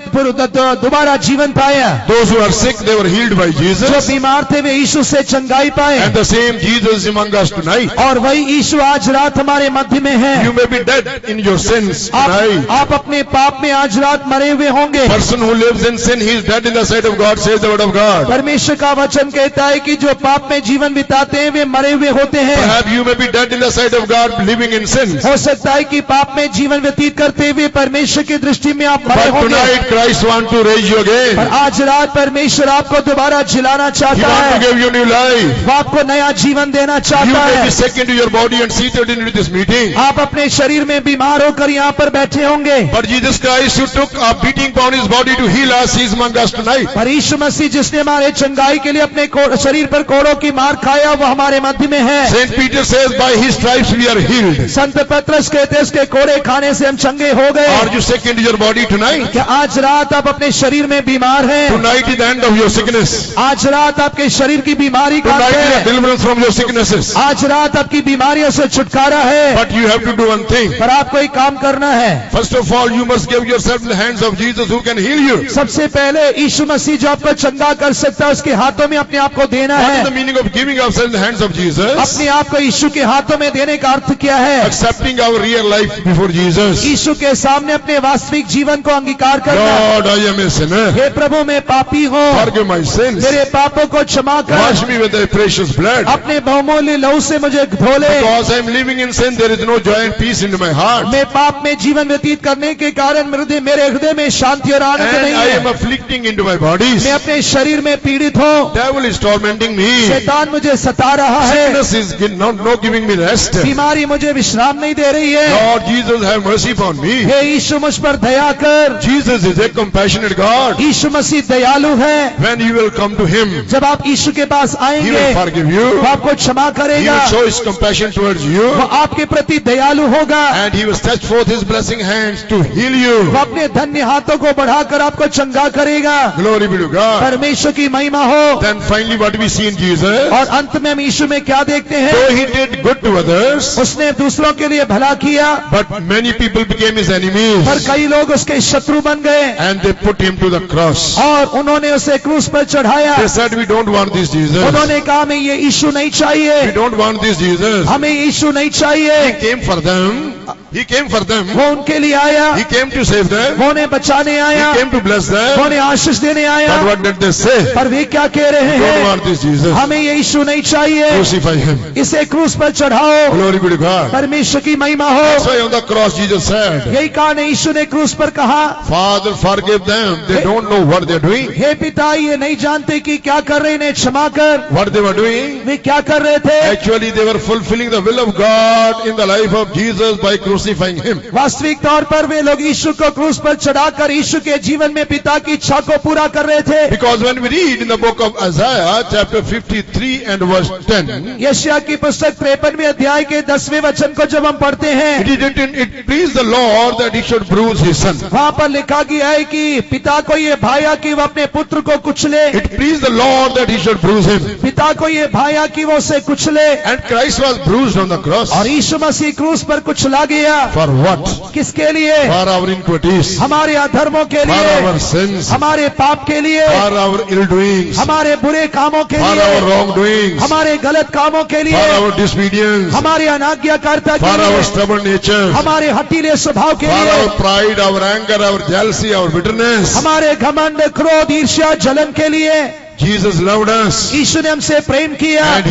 Speaker 2: दोबारा जीवन पाया।
Speaker 1: Those who are sick, they were healed by
Speaker 2: जो
Speaker 1: Jesus.
Speaker 2: बीमार थे वे यीशु से चंगाई पाए।
Speaker 1: And the same Jesus is among us tonight.
Speaker 2: और वही यीशु आज रात हमारे मध्य में है।
Speaker 1: You may be dead in your sins tonight.
Speaker 2: आप अपने पाप में आज रात मरे हुए होंगे।
Speaker 1: Person who lives in sin, he is dead in the sight of God, says the word of God.
Speaker 2: परमेश्वर का वचन कहता है कि जो पाप में जीवन बिताते हैं वे मरे हुए होते हैं।
Speaker 1: Perhaps you may be dead in the sight of God, living in sin.
Speaker 2: हो सकता है कि पाप में जीवन व्यतीत करते हुए परमेश्वर की दृष्टि में आप मरे
Speaker 1: But
Speaker 2: होंगे,
Speaker 1: tonight Christ wants to raise you
Speaker 2: पर
Speaker 1: again.
Speaker 2: आज रात परमेश्वर आपको दोबारा जिलाना
Speaker 1: He
Speaker 2: चाहता
Speaker 1: wants to
Speaker 2: है।
Speaker 1: give you new life.
Speaker 2: वो आपको नया जीवन देना
Speaker 1: You
Speaker 2: चाहता
Speaker 1: may
Speaker 2: है।
Speaker 1: be sick into your body and seated into this meeting.
Speaker 2: आप अपने शरीर में बीमार होकर यहाँ पर बैठे होंगे,
Speaker 1: But Jesus Christ, who took a beating upon his body to heal us, he is among us tonight.
Speaker 2: पर यीशु मसीह जिसने हमारे चंगाई के लिए अपने शरीर पर कोड़ों की मार खाया वो हमारे मध्य में है।
Speaker 1: Saint Peter says, by his stripes we are healed.
Speaker 2: संत पत्रस कहते हैं उसके कोड़े खाने से हम चंगे हो गए।
Speaker 1: Are you sick into your body tonight?
Speaker 2: क्या आज रात आप अपने शरीर में बीमार हैं?
Speaker 1: Tonight is the end of your sickness.
Speaker 2: आज रात आपके शरीर की बीमारी का
Speaker 1: Tonight is the
Speaker 2: है।
Speaker 1: deliverance from your sicknesses.
Speaker 2: आज रात आपकी बीमारियों से छुटकारा है,
Speaker 1: But you have to do one thing.
Speaker 2: पर आपको एक काम करना है।
Speaker 1: First of all, you must give yourself in the hands of Jesus who can heal you.
Speaker 2: सबसे पहले यीशु मसीह जो आपको चंगा कर सकता है उसके हाथों में अपने आप को देना
Speaker 1: What is
Speaker 2: है।
Speaker 1: the meaning of giving ourselves in the hands of Jesus?
Speaker 2: अपने आप को यीशु के हाथों में देने का अर्थ क्या है?
Speaker 1: Accepting our real life before Jesus.
Speaker 2: यीशु के सामने अपने वास्तविक जीवन को अंगीकार करना।
Speaker 1: Lord, I am a sinner.
Speaker 2: हे प्रभु मैं पापी हूँ,
Speaker 1: Forgive my sins.
Speaker 2: मेरे पापों को क्षमा
Speaker 1: Wash
Speaker 2: कर,
Speaker 1: me with thy precious blood.
Speaker 2: अपने बहुमूल्य लहू से मुझे धो ले।
Speaker 1: Because I am living in sin, there is no joy and peace into my heart.
Speaker 2: मैं पाप में जीवन व्यतीत करने के कारण मेरे हृदय में शांति और आनंद
Speaker 1: And
Speaker 2: नहीं
Speaker 1: I am
Speaker 2: है।
Speaker 1: afflicting into my bodies.
Speaker 2: मैं अपने शरीर में पीड़ित हूँ।
Speaker 1: Devil is tormenting me.
Speaker 2: शैतान मुझे सता रहा है।
Speaker 1: Sickness is not giving me rest.
Speaker 2: बीमारी मुझे विश्राम नहीं दे रही है।
Speaker 1: Lord Jesus, have mercy upon me.
Speaker 2: हे यीशु मुझ पर दया कर।
Speaker 1: Jesus is a compassionate God.
Speaker 2: यीशु मसीह दयालु है।
Speaker 1: When you will come to Him,
Speaker 2: जब आप यीशु के पास
Speaker 1: He
Speaker 2: आएंगे
Speaker 1: will forgive you.
Speaker 2: वो आपको क्षमा
Speaker 1: He
Speaker 2: करेगा,
Speaker 1: will show His compassion towards you.
Speaker 2: वो आपके प्रति दयालु होगा,
Speaker 1: And He will stretch forth His blessing hands to heal you.
Speaker 2: वो अपने धन्य हाथों को बढ़ाकर आपको चंगा करेगा।
Speaker 1: Glory be to God.
Speaker 2: परमेश्वर की महिमा हो।
Speaker 1: Then finally what we see in Jesus,
Speaker 2: और अंत में हम यीशु में क्या देखते हैं?
Speaker 1: though He did good to others,
Speaker 2: उसने दूसरों के लिए भला किया,
Speaker 1: but many people became His enemies.
Speaker 2: पर कई लोग उसके शत्रु बन गए
Speaker 1: And they put Him to the cross.
Speaker 2: और उन्होंने उसे क्रूस पर चढ़ाया।
Speaker 1: They said, we don't want this Jesus.
Speaker 2: उन्होंने कहा हमें ये यीशु नहीं
Speaker 1: We
Speaker 2: चाहिए,
Speaker 1: don't want this Jesus.
Speaker 2: हमें यीशु नहीं
Speaker 1: He
Speaker 2: चाहिए।
Speaker 1: came for them. He came for them.
Speaker 2: वो उनके लिए आया,
Speaker 1: He came to save them.
Speaker 2: वो उन्हें बचाने आया,
Speaker 1: He came to bless
Speaker 2: वो
Speaker 1: them.
Speaker 2: उन्हें आशीष देने आया।
Speaker 1: But what did they say?
Speaker 2: पर वे क्या कह रहे
Speaker 1: Don't
Speaker 2: हैं?
Speaker 1: want this Jesus.
Speaker 2: हमें ये यीशु नहीं चाहिए,
Speaker 1: Crucify Him.
Speaker 2: इसे क्रूस पर चढ़ाओ।
Speaker 1: Glory be to God.
Speaker 2: परमेश्वर की महिमा
Speaker 1: That's
Speaker 2: हो।
Speaker 1: why on the cross Jesus said,
Speaker 2: यही कहा नहीं यीशु ने क्रूस पर कहा,
Speaker 1: Father, forgive them. They don't know what they're doing.
Speaker 2: हे पिता ये नहीं जानते कि क्या कर रहे, इन्हें क्षमा कर।
Speaker 1: What they were doing?
Speaker 2: वे क्या कर रहे थे?
Speaker 1: Actually, they were fulfilling the will of God in the life of Jesus by crucifying Him.
Speaker 2: वास्तविक तौर पर वे लोग यीशु को क्रूस पर चढ़ाकर यीशु के जीवन में पिता की इच्छा को पूरा कर रहे थे।
Speaker 1: Because when we read in the book of Isaiah, chapter 53 and verse 10,
Speaker 2: यशायाह की पुस्तक 53वें अध्याय के 10वें वचन को जब हम पढ़ते हैं,
Speaker 1: it pleased the Lord that He should bruise His son.
Speaker 2: वहाँ पर लिखा गया है कि पिता को ये भाया कि वह अपने पुत्र को कुचले,
Speaker 1: It pleased the Lord that He should bruise Him.
Speaker 2: पिता को ये भाया कि वो उसे कुचले,
Speaker 1: And Christ was bruised on the cross.
Speaker 2: और यीशु मसीह क्रूस पर कुचला गया।
Speaker 1: For what?
Speaker 2: किसके लिए?
Speaker 1: For our iniquities,
Speaker 2: हमारे अधर्मों के
Speaker 1: for
Speaker 2: लिए,
Speaker 1: our sins,
Speaker 2: हमारे पाप के लिए,
Speaker 1: for our ill doings, for
Speaker 2: हमारे बुरे कामों के
Speaker 1: our
Speaker 2: लिए,
Speaker 1: wrongdoings, for
Speaker 2: हमारे गलत कामों के लिए,
Speaker 1: our disobedience,
Speaker 2: हमारे अनाज्ञाकारिता
Speaker 1: for
Speaker 2: के
Speaker 1: our
Speaker 2: लिए,
Speaker 1: stubborn nature,
Speaker 2: हमारे हठीले स्वभाव के
Speaker 1: for
Speaker 2: लिए,
Speaker 1: our pride, our anger, our jealousy, our bitterness.
Speaker 2: हमारे घमंड, क्रोध, ईर्ष्या, जलन के लिए
Speaker 1: Jesus loved us
Speaker 2: यीशु ने हमसे प्रेम किया,
Speaker 1: and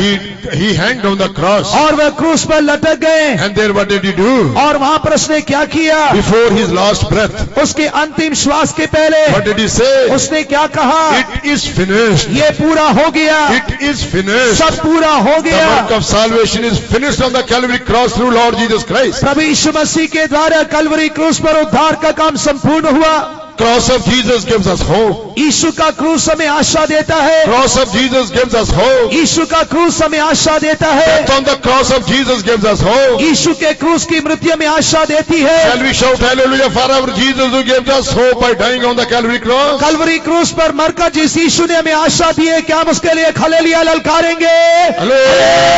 Speaker 1: He hanged on the cross.
Speaker 2: और वह क्रूस पर लटक गए।
Speaker 1: And there what did He do?
Speaker 2: और वहां पर उसने क्या किया?
Speaker 1: Before His last breath,
Speaker 2: उसके अंतिम श्वास के पहले
Speaker 1: what did He say?
Speaker 2: उसने क्या कहा?
Speaker 1: It is finished.
Speaker 2: ये पूरा हो गया,
Speaker 1: It is finished.
Speaker 2: सब पूरा हो
Speaker 1: The
Speaker 2: गया।
Speaker 1: work of salvation is finished on the Calvary cross through Lord Jesus Christ.
Speaker 2: प्रभु यीशु मसीह के द्वारा कलवरी क्रूस पर उद्धार का काम संपूर्ण हुआ।
Speaker 1: Cross of Jesus gives us hope.
Speaker 2: यीशु का क्रूस हमें आशा देता है।
Speaker 1: Cross of Jesus gives us hope.
Speaker 2: यीशु का क्रूस हमें आशा देता है।
Speaker 1: Death on the cross of Jesus gives us hope.
Speaker 2: यीशु के क्रूस की मृत्यु में आशा देती है।
Speaker 1: Shall we shout hallelujah for our Jesus who gives us hope by dying on the Calvary cross?
Speaker 2: Kalvari क्रूस पर मरकर जिस यीशु ने हमें आशा दी है, क्या हम उसके लिए hallelujah ललकारेंगे?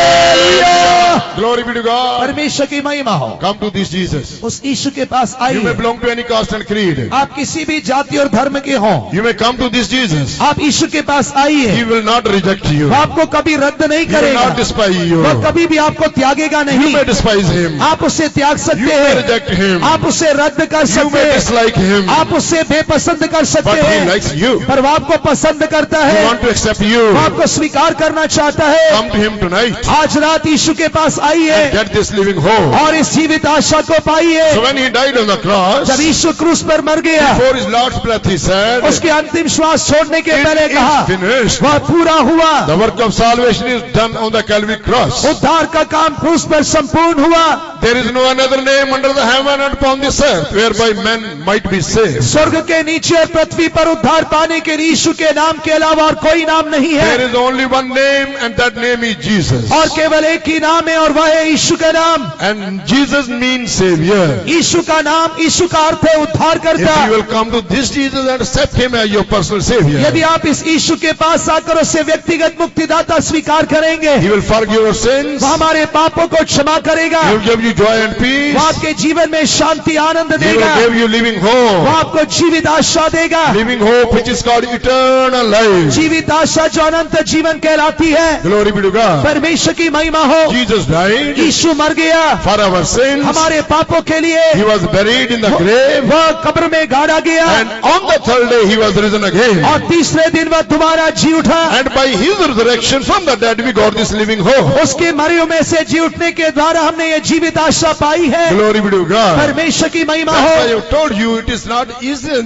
Speaker 1: Hallelujah! Glory be to God.
Speaker 2: परमेश्वर की महिमा हो।
Speaker 1: Come to this Jesus.
Speaker 2: उस यीशु के पास
Speaker 1: You may
Speaker 2: आइए।
Speaker 1: belong to any caste and creed.
Speaker 2: आप किसी भी जाति और धर्म के हों,
Speaker 1: You may come to this Jesus.
Speaker 2: आप यीशु के पास
Speaker 1: He
Speaker 2: आइए।
Speaker 1: will not reject you.
Speaker 2: वो आपको कभी रद्द नहीं
Speaker 1: He will
Speaker 2: करेगा,
Speaker 1: not despise you.
Speaker 2: वो कभी भी आपको त्यागेगा
Speaker 1: You
Speaker 2: नहीं।
Speaker 1: may despise Him.
Speaker 2: आप उसे त्याग
Speaker 1: You
Speaker 2: सकते
Speaker 1: may
Speaker 2: हैं,
Speaker 1: reject Him.
Speaker 2: आप उसे रद्द कर
Speaker 1: You
Speaker 2: सकते
Speaker 1: may
Speaker 2: हैं,
Speaker 1: dislike Him.
Speaker 2: आप उसे बेपसंद कर सकते
Speaker 1: But He
Speaker 2: हैं,
Speaker 1: likes you.
Speaker 2: पर वो आपको पसंद करता
Speaker 1: He
Speaker 2: है,
Speaker 1: wants to accept you.
Speaker 2: वो आपको स्वीकार करना चाहता है।
Speaker 1: Come to Him tonight.
Speaker 2: आज रात यीशु के पास आइए
Speaker 1: Get this living hope.
Speaker 2: और इस जीवित आशा को पाइए।
Speaker 1: So when He died on the cross,
Speaker 2: जब यीशु क्रूस पर मर गया,
Speaker 1: before His last breath, He said,
Speaker 2: उसके अंतिम श्वास छोड़ने के पहले
Speaker 1: It
Speaker 2: कहा,
Speaker 1: is finished.
Speaker 2: वह पूरा हुआ।
Speaker 1: The work of salvation is done on the Calvary cross.
Speaker 2: उद्धार का काम क्रूस पर संपूर्ण हुआ।
Speaker 1: There is no another name under the heaven and upon this earth whereby men might be saved.
Speaker 2: स्वर्ग के नीचे और पृथ्वी पर उद्धार पाने के लिए यीशु के नाम के अलावा और कोई नाम नहीं है।
Speaker 1: There is only one name and that name is Jesus.
Speaker 2: और केवल एक ही नाम है और वह है यीशु का नाम।
Speaker 1: And Jesus means Savior.
Speaker 2: यीशु का नाम, यीशु का अर्थ है उद्धार
Speaker 1: If
Speaker 2: करता।
Speaker 1: you will come to this Jesus and accept Him as your personal Savior,
Speaker 2: यदि आप इस यीशु के पास आकर उससे व्यक्तिगत मुक्तिदाता स्वीकार करेंगे,
Speaker 1: He will forgive your sins.
Speaker 2: वह हमारे पापों को क्षमा करेगा,
Speaker 1: He will give you joy and peace.
Speaker 2: वह आपके जीवन में शांति आनंद
Speaker 1: He
Speaker 2: देगा,
Speaker 1: will give you living
Speaker 2: वह
Speaker 1: hope.
Speaker 2: आपको जीवित आशा देगा।
Speaker 1: Living hope which is called eternal life.
Speaker 2: जीवित आशा जो अनंत जीवन कहलाती है।
Speaker 1: Glory be to God.
Speaker 2: परमेश्वर की महिमा हो।
Speaker 1: Jesus died
Speaker 2: यीशु मर गया
Speaker 1: for our sins.
Speaker 2: हमारे पापों के लिए,
Speaker 1: He was buried in the grave.
Speaker 2: वह कब्र में गाड़ा गया गया,
Speaker 1: and on the third day he was risen again.
Speaker 2: और तीसरे दिन वह दोबारा जी उठा।
Speaker 1: And by his resurrection from the dead we got this living hope.
Speaker 2: उसके मरे में से जी उठने के द्वारा हमने ये जीवित आशा पाई है।
Speaker 1: Glory be to God.
Speaker 2: परमेश्वर की महिमा
Speaker 1: That's why I
Speaker 2: हो।
Speaker 1: have told you it is not easy,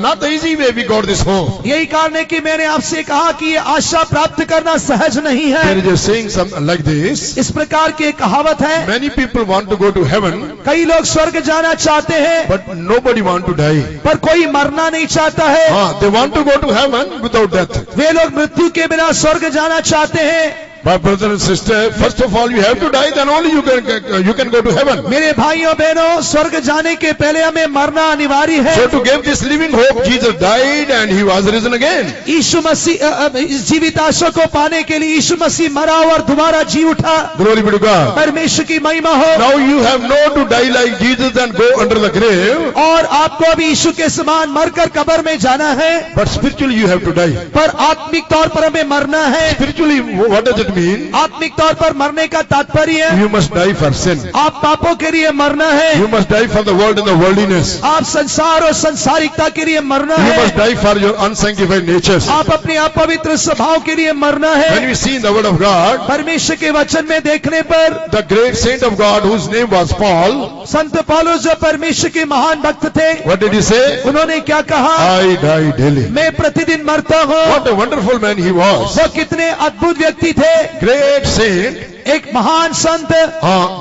Speaker 1: not the easy way we got this hope.
Speaker 2: यही कारण है कि मैंने आपसे कहा कि ये आशा प्राप्त करना सहज नहीं
Speaker 1: There
Speaker 2: है।
Speaker 1: is a saying something like this.
Speaker 2: इस प्रकार की एक कहावत है,
Speaker 1: Many people want to go to heaven,
Speaker 2: कई लोग स्वर्ग जाना चाहते हैं
Speaker 1: but nobody want to die.
Speaker 2: पर कोई मरना नहीं चाहता है।
Speaker 1: They want to go to heaven without death.
Speaker 2: वे लोग मृत्यु के बिना स्वर्ग जाना चाहते हैं।
Speaker 1: My brother and sister, first of all you have to die, then only you can go to heaven.
Speaker 2: मेरे भाइयों बहनों, स्वर्ग जाने के पहले हमें मरना अनिवार्य है।
Speaker 1: So to give this living hope, Jesus died and he was risen again.
Speaker 2: यीशु मसीह इस जीवित आशा को पाने के लिए यीशु मसीह मरा और दोबारा जी उठा।
Speaker 1: Glory be to God.
Speaker 2: परमेश्वर की महिमा हो।
Speaker 1: Now you have no to die like Jesus and go under the grave,
Speaker 2: और आपको अभी यीशु के समान मरकर कब्र में जाना है,
Speaker 1: but spiritually you have to die.
Speaker 2: पर आत्मिक तौर पर हमें मरना है।
Speaker 1: Spiritually, what does it mean?
Speaker 2: आत्मिक तौर पर मरने का तात्पर्य है
Speaker 1: You must die for sin.
Speaker 2: आप पापों के लिए मरना है।
Speaker 1: You must die for the world and the worldliness.
Speaker 2: आप संसार और संसारिकता के लिए मरना
Speaker 1: You
Speaker 2: है।
Speaker 1: must die for your unsanctified natures.
Speaker 2: आप अपने अपवित्र स्वभाव के लिए मरना
Speaker 1: When
Speaker 2: है।
Speaker 1: we see in the word of God,
Speaker 2: परमेश्वर के वचन में देखने पर
Speaker 1: the great saint of God whose name was Paul,
Speaker 2: संत पौलुस जो परमेश्वर के महान भक्त थे,
Speaker 1: what did he say?
Speaker 2: उन्होंने क्या कहा?
Speaker 1: I die daily.
Speaker 2: मैं प्रतिदिन मरता हूँ।
Speaker 1: What a wonderful man he was.
Speaker 2: वो कितने अद्भुत व्यक्ति थे,
Speaker 1: Great saint,
Speaker 2: एक महान संत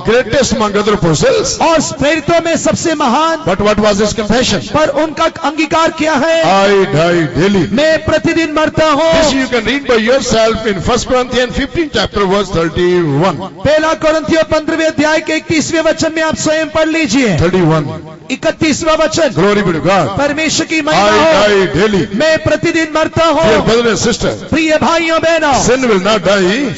Speaker 1: greatest among other apostles.
Speaker 2: और प्रेरितों में सबसे महान।
Speaker 1: But what was his confession?
Speaker 2: पर उनका अंगीकार क्या है?
Speaker 1: I die daily.
Speaker 2: मैं प्रतिदिन मरता
Speaker 1: This
Speaker 2: हूँ।
Speaker 1: you can read by yourself in 1 Corinthians 15 chapter verse 31.
Speaker 2: पहला कोरिन्थियों 15वें अध्याय के 31वें वचन में आप स्वयं पढ़ लीजिए।
Speaker 1: 31.
Speaker 2: 31वां वचन।
Speaker 1: Glory be to God.
Speaker 2: परमेश्वर की महिमा
Speaker 1: I
Speaker 2: हो।
Speaker 1: die daily.
Speaker 2: मैं प्रतिदिन मरता
Speaker 1: Dear
Speaker 2: हूँ।
Speaker 1: brother and sister,
Speaker 2: प्रिय भाइयों बहनों,
Speaker 1: sin will not die.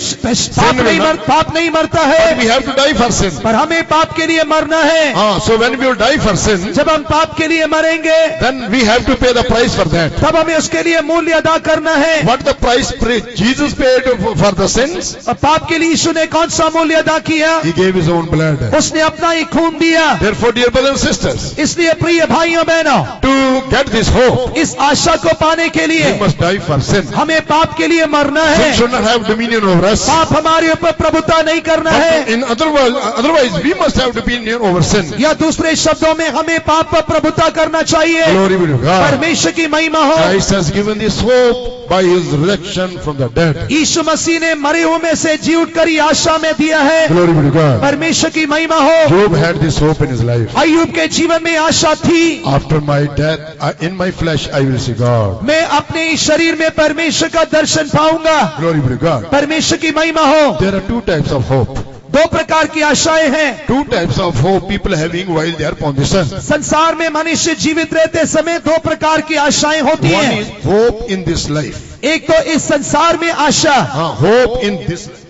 Speaker 2: पाप नहीं मरता
Speaker 1: But we
Speaker 2: है,
Speaker 1: have to die for sin.
Speaker 2: पर हमें पाप के लिए मरना है।
Speaker 1: So when we will die for sin,
Speaker 2: जब हम पाप के लिए मरेंगे,
Speaker 1: then we have to pay the price for that.
Speaker 2: तब हमें उसके लिए मूल्य अदा करना है।
Speaker 1: What the price Jesus paid for the sins?
Speaker 2: और पाप के लिए यीशु ने कौन सा मूल्य अदा किया?
Speaker 1: He gave his own blood.
Speaker 2: उसने अपना ही खून दिया।
Speaker 1: Therefore, dear brothers and sisters,
Speaker 2: इसलिए प्रिय भाइयों बहनों,
Speaker 1: to get this hope,
Speaker 2: इस आशा को पाने के लिए
Speaker 1: we must die for sin.
Speaker 2: हमें पाप के लिए मरना
Speaker 1: Sin
Speaker 2: है।
Speaker 1: should not have dominion over us.
Speaker 2: पाप हमारे ऊपर प्रभुता नहीं करना है।
Speaker 1: In otherwise, we must have dominion over sin.
Speaker 2: या दूसरे शब्दों में हमें पाप पर प्रभुता करना चाहिए।
Speaker 1: Glory be to God.
Speaker 2: परमेश्वर की महिमा हो।
Speaker 1: Christ has given this hope by his resurrection from the dead.
Speaker 2: यीशु मसीह ने मरे हुए में से जी उठकर ये आशा में दिया है।
Speaker 1: Glory be to God.
Speaker 2: परमेश्वर की महिमा हो।
Speaker 1: Job had this hope in his life.
Speaker 2: अय्यूब के जीवन में आशा थी,
Speaker 1: After my death, in my flesh, I will see God.
Speaker 2: मैं अपने इस शरीर में परमेश्वर का दर्शन पाऊंगा।
Speaker 1: Glory be to God.
Speaker 2: परमेश्वर की महिमा हो।
Speaker 1: There are two types of hope.
Speaker 2: दो प्रकार की आशाएं हैं।
Speaker 1: Two types of hope people having while they are upon this earth.
Speaker 2: संसार में मनुष्य जीवित रहते समय दो प्रकार की आशाएं होती
Speaker 1: One
Speaker 2: हैं।
Speaker 1: is hope in this life.
Speaker 2: एक तो इस संसार में आशा,
Speaker 1: Hope in this life.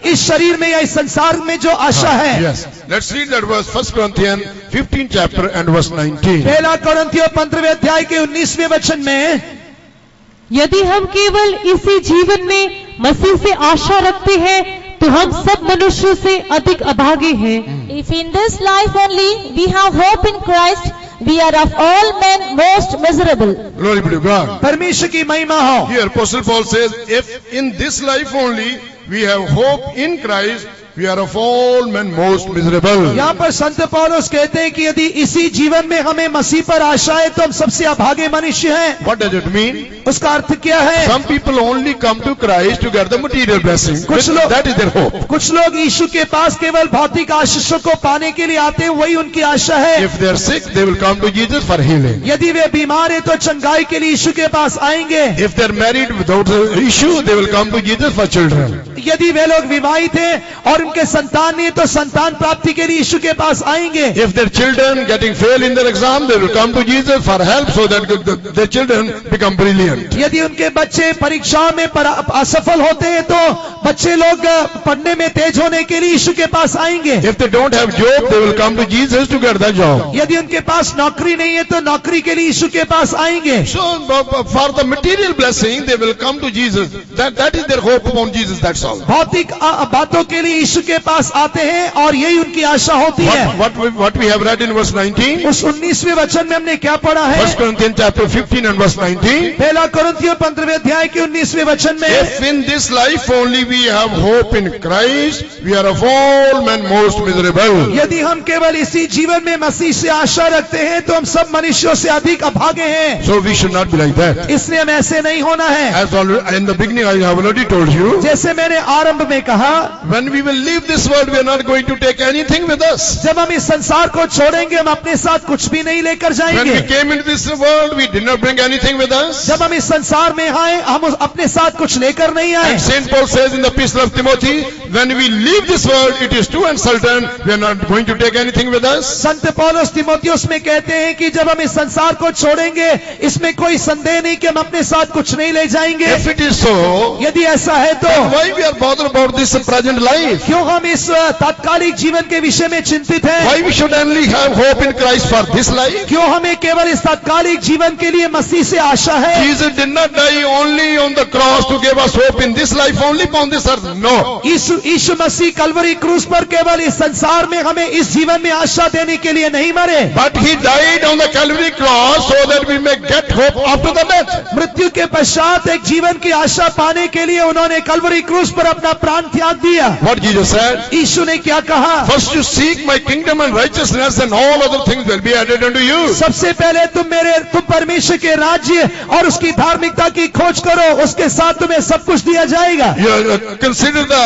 Speaker 2: इस शरीर में या इस संसार में जो आशा है।
Speaker 1: Yes. Let's read that verse, 1 Corinthians 15 chapter and verse 19.
Speaker 2: पहला कोरिन्थियों 15वें अध्याय के 19वें वचन में,
Speaker 3: यदि हम केवल इसी जीवन में मसीह से आशा रखते हैं तो हम सब मनुष्यों से अधिक अभागे हैं।
Speaker 4: If in this life only we have hope in Christ, we are of all men most miserable.
Speaker 1: Glory be to God.
Speaker 2: परमेश्वर की महिमा हो।
Speaker 1: Here Apostle Paul says, if in this life only we have hope in Christ, we are of all men most miserable.
Speaker 2: यहाँ पर संत पौलुस कहते हैं कि यदि इसी जीवन में हमें मसीह पर आशा है तो हम सबसे अभागे मनुष्य हैं।
Speaker 1: What does it mean?
Speaker 2: उसका अर्थ क्या है?
Speaker 1: Some people only come to Christ to get the material blessing.
Speaker 2: कुछ लोग-
Speaker 1: That is their hope.
Speaker 2: कुछ लोग यीशु के पास केवल भौतिक आशीषों को पाने के लिए आते हैं, वही उनकी आशा है।
Speaker 1: If they are sick, they will come to Jesus for healing.
Speaker 2: यदि वे बीमार है तो चंगाई के लिए यीशु के पास आएंगे।
Speaker 1: If they are married without issue, they will come to Jesus for children.
Speaker 2: यदि वे लोग विवाहित हैं और उनके संतान नहीं है तो संतान प्राप्ति के लिए यीशु के पास आएंगे।
Speaker 1: If their children getting fail in their exam, they will come to Jesus for help so that their children become brilliant.
Speaker 2: यदि उनके बच्चे परीक्षाओं में असफल होते हैं तो बच्चे लोग पढ़ने में तेज होने के लिए यीशु के पास आएंगे।
Speaker 1: If they don't have job, they will come to Jesus to get that job.
Speaker 2: यदि उनके पास नौकरी नहीं है तो नौकरी के लिए यीशु के पास आएंगे।
Speaker 1: So for the material blessing, they will come to Jesus. That is their hope upon Jesus. That's all.
Speaker 2: भौतिक बातों के लिए यीशु यीशु के पास आते हैं और यही उनकी आशा होती है।
Speaker 1: What we have read in verse 19?
Speaker 2: उस 19वें वचन में हमने क्या पढ़ा है?
Speaker 1: 1 Corinthians chapter 15 and verse 19.
Speaker 2: पहला कुरिन्थियों 15वें अध्याय के 19वें वचन में,
Speaker 1: If in this life only we have hope in Christ, we are of all men most miserable.
Speaker 2: यदि हम केवल इसी जीवन में मसीह से आशा रखते हैं तो हम सब मनुष्यों से अधिक अभागे हैं।
Speaker 1: So we should not be like that.
Speaker 2: इसलिए हम ऐसे नहीं होना है।
Speaker 1: As already, in the beginning I have already told you,
Speaker 2: जैसे मैंने आरंभ में कहा,
Speaker 1: when we will leave this world, we are not going to take anything with us.
Speaker 2: जब हम इस संसार को छोड़ेंगे हम अपने साथ कुछ भी नहीं लेकर
Speaker 1: When
Speaker 2: जाएंगे।
Speaker 1: we came into this world, we did not bring anything with us.
Speaker 2: जब हम इस संसार में आए हम अपने साथ कुछ लेकर नहीं आए।
Speaker 1: And Saint Paul says in the Epistle of Timothy, when we leave this world, it is true and certain, we are not going to take anything with us.
Speaker 2: संत पौलुस तीमुथियुस में कहते हैं कि जब हम इस संसार को छोड़ेंगे इसमें कोई संदेह नहीं कि हम अपने साथ कुछ नहीं ले जाएंगे।
Speaker 1: If it is so,
Speaker 2: यदि ऐसा है तो
Speaker 1: then why we are bothered about this present life?
Speaker 2: क्यों हम इस तात्कालिक जीवन के विषय में चिंतित हैं?
Speaker 1: Why we should only have hope in Christ for this life?
Speaker 2: क्यों हमें केवल इस तात्कालिक जीवन के लिए मसीह से आशा है?
Speaker 1: Jesus did not die only on the cross to give us hope in this life only upon this earth. No.
Speaker 2: यीशु मसीह कलवरी क्रूस पर केवल इस संसार में हमें इस जीवन में आशा देने के लिए नहीं मरे,
Speaker 1: But he died on the Calvary cross so that we may get hope after the death.
Speaker 2: मृत्यु के पश्चात एक जीवन की आशा पाने के लिए उन्होंने कलवरी क्रूस पर अपना प्राण त्याग दिया।
Speaker 1: What Jesus said?
Speaker 2: यीशु ने क्या कहा?
Speaker 1: First you seek my kingdom and righteousness and all other things will be added unto you.
Speaker 2: सबसे पहले तुम परमेश्वर के राज्य और उसकी धार्मिकता की खोज करो, उसके साथ तुम्हें सब कुछ दिया जाएगा।
Speaker 1: You consider the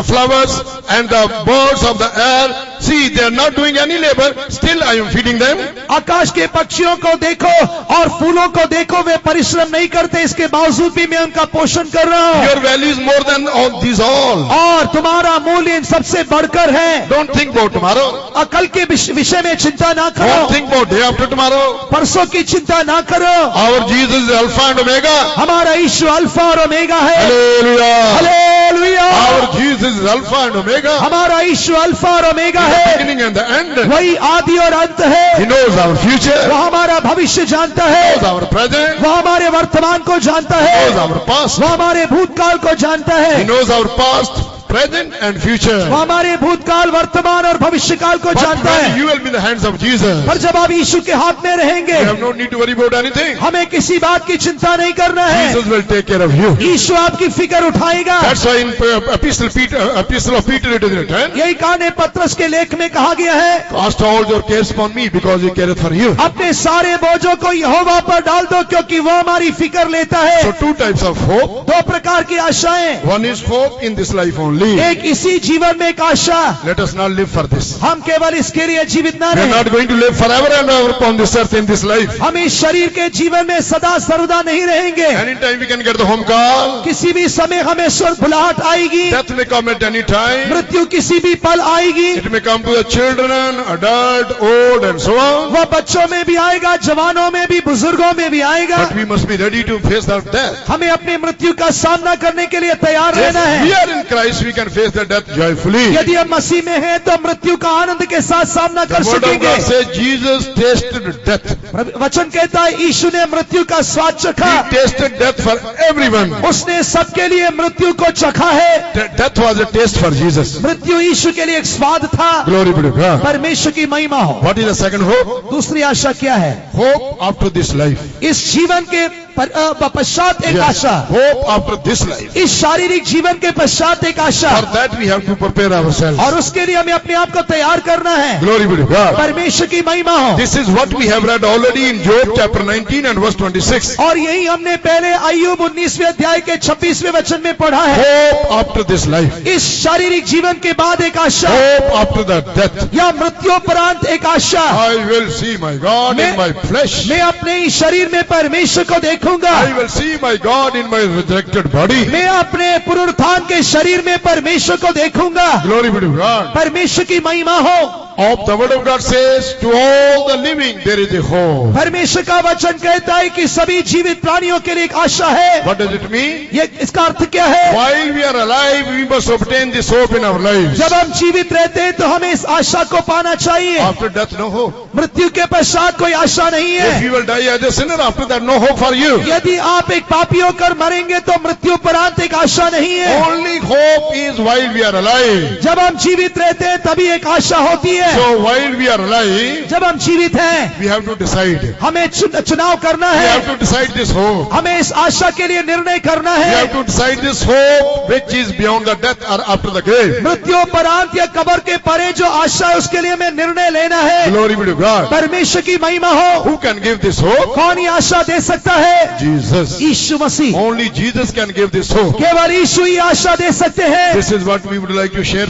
Speaker 1: flowers and the birds of the air. See, they are not doing any labor. Still I am feeding them.
Speaker 2: आकाश के पक्षियों को देखो और फूलों को देखो, वे परिश्रम नहीं करते, इसके बावजूद भी मैं उनका पोषण कर रहा हूँ।
Speaker 1: Your value is more than all these all.
Speaker 2: और तुम्हारा मूल्य इन सबसे बढ़कर है।
Speaker 1: Don't think about tomorrow.
Speaker 2: कल के विषय में चिंता ना करो,
Speaker 1: Don't think about day after tomorrow.
Speaker 2: परसों की चिंता ना करो।
Speaker 1: Our Jesus is Alpha and Omega.
Speaker 2: हमारा यीशु अल्फा और ओमेगा है।
Speaker 1: Hallelujah.
Speaker 2: Hallelujah.
Speaker 1: Our Jesus is Alpha and Omega.
Speaker 2: हमारा यीशु अल्फा और ओमेगा
Speaker 1: The
Speaker 2: है,
Speaker 1: beginning and the end.
Speaker 2: वही आदि और अंत है।
Speaker 1: He knows our future.
Speaker 2: वो हमारा भविष्य जानता
Speaker 1: He
Speaker 2: है,
Speaker 1: knows our present.
Speaker 2: वो हमारे वर्तमान को जानता
Speaker 1: He
Speaker 2: है,
Speaker 1: knows our past.
Speaker 2: वो हमारे भूतकाल को जानता
Speaker 1: He
Speaker 2: है,
Speaker 1: knows our past, present and future.
Speaker 2: वो हमारे भूतकाल, वर्तमान और भविष्यकाल को
Speaker 1: But
Speaker 2: जानता
Speaker 1: when
Speaker 2: है।
Speaker 1: you will be in the hands of Jesus,
Speaker 2: पर जब आप यीशु के हाथ में रहेंगे
Speaker 1: you have no need to worry about anything.
Speaker 2: हमें किसी बात की चिंता नहीं करना है।
Speaker 1: Jesus will take care of you.
Speaker 2: यीशु आपकी फिक्र उठाएगा।
Speaker 1: That's why in Epistle of Peter it is written,
Speaker 2: यही कहानी पत्रस के लेख में कहा गया है,
Speaker 1: cast all your cares upon me because he careth for you.
Speaker 2: अपने सारे बोझों को यहोवा पर डाल दो क्योंकि वो हमारी फिक्र लेता है।
Speaker 1: So two types of hope.
Speaker 2: दो प्रकार की आशाएं,
Speaker 1: One is hope in this life only.
Speaker 2: एक इसी जीवन में एक आशा,
Speaker 1: Let us not live for this.
Speaker 2: हम केवल इसके लिए जीवित ना
Speaker 1: We are
Speaker 2: रहें।
Speaker 1: not going to live forever and ever upon this earth in this life.
Speaker 2: हम इस शरीर के जीवन में सदा सर्वदा नहीं रहेंगे।
Speaker 1: Anytime we can get the home call.
Speaker 2: किसी भी समय हमें स्वर बुलाहट आएगी,
Speaker 1: Death may come at any time.
Speaker 2: मृत्यु किसी भी पल आएगी।
Speaker 1: It may come to the children, adult, old and so on.
Speaker 2: वह बच्चों में भी आएगा, जवानों में भी, बुजुर्गों में भी आएगा।
Speaker 1: But we must be ready to face that death.
Speaker 2: हमें अपनी मृत्यु का सामना करने के लिए तैयार
Speaker 1: If
Speaker 2: रहना
Speaker 1: we
Speaker 2: है।
Speaker 1: are in Christ, we can face the death joyfully.
Speaker 2: यदि हम मसीह में हैं तो मृत्यु का आनंद के साथ सामना
Speaker 1: The
Speaker 2: कर
Speaker 1: word of
Speaker 2: सकेंगे।
Speaker 1: God says Jesus tasted death.
Speaker 2: वचन कहता है यीशु ने मृत्यु का स्वाद चखा,
Speaker 1: He tasted death for everyone.
Speaker 2: उसने सबके लिए मृत्यु को चखा है।
Speaker 1: Death was a taste for Jesus.
Speaker 2: मृत्यु यीशु के लिए एक स्वाद था।
Speaker 1: Glory be to God.
Speaker 2: परमेश्वर की महिमा हो।
Speaker 1: What is the second hope?
Speaker 2: दूसरी आशा क्या है?
Speaker 1: Hope after this life.
Speaker 2: इस जीवन के पश्चात एक
Speaker 1: Yes.
Speaker 2: Asha,
Speaker 1: Hope after this life.
Speaker 2: इस शारीरिक जीवन के पश्चात एक आशा,
Speaker 1: For that we have to prepare ourselves.
Speaker 2: और उसके लिए हमें अपने आप को तैयार करना है।
Speaker 1: Glory be to God.
Speaker 2: परमेश्वर की महिमा हो।
Speaker 1: This is what we have read already in Job chapter 19 and verse 26.
Speaker 2: और यही हमने पहले अय्यूब 19वें अध्याय के 26वें वचन में पढ़ा है।
Speaker 1: Hope after this life.
Speaker 2: इस शारीरिक जीवन के बाद एक आशा,
Speaker 1: Hope after the death.
Speaker 2: या मृत्युपरांत एक आशा।
Speaker 1: I will see my God in my flesh.
Speaker 2: मैं अपने इस शरीर में परमेश्वर को देखूंगा।
Speaker 1: I will see my God in my resurrected body.
Speaker 2: मैं अपने पुनरुत्थान के शरीर में परमेश्वर को देखूंगा।
Speaker 1: Glory be to God.
Speaker 2: परमेश्वर की महिमा हो।
Speaker 1: of the word of God says, to all the living there is a hope.
Speaker 2: परमेश्वर का वचन कहता है कि सभी जीवित प्राणियों के लिए एक आशा है।
Speaker 1: What does it mean?
Speaker 2: ये इसका अर्थ क्या है?
Speaker 1: While we are alive, we must obtain this hope in our lives.
Speaker 2: जब हम जीवित रहते हैं तो हमें इस आशा को पाना चाहिए।
Speaker 1: After death, no hope.
Speaker 2: मृत्यु के पश्चात कोई आशा नहीं
Speaker 1: If
Speaker 2: है।
Speaker 1: you will die as a sinner, after that, no hope for you.
Speaker 2: यदि आप एक पापी होकर मरेंगे तो मृत्यु उपरांत एक आशा नहीं है।
Speaker 1: Only hope is while we are alive.
Speaker 2: जब हम जीवित रहते हैं तभी एक आशा होती है।
Speaker 1: So while we are alive,
Speaker 2: जब हम जीवित हैं
Speaker 1: we have to decide.
Speaker 2: हमें चुनाव करना
Speaker 1: We
Speaker 2: है।
Speaker 1: have to decide this hope.
Speaker 2: हमें इस आशा के लिए निर्णय करना
Speaker 1: We
Speaker 2: है।
Speaker 1: have to decide this hope which is beyond the death or after the grave.
Speaker 2: मृत्यु उपरांत या कब्र के परे जो आशा है उसके लिए हमें निर्णय लेना है।
Speaker 1: Glory be to God.
Speaker 2: परमेश्वर की महिमा हो।
Speaker 1: Who can give this hope?
Speaker 2: कौन ये आशा दे सकता है?
Speaker 1: Jesus.
Speaker 2: Yeshu Masih.
Speaker 1: Only Jesus can give this hope.
Speaker 2: केवल यीशु ही आशा दे सकते हैं।
Speaker 1: This is what we would like to share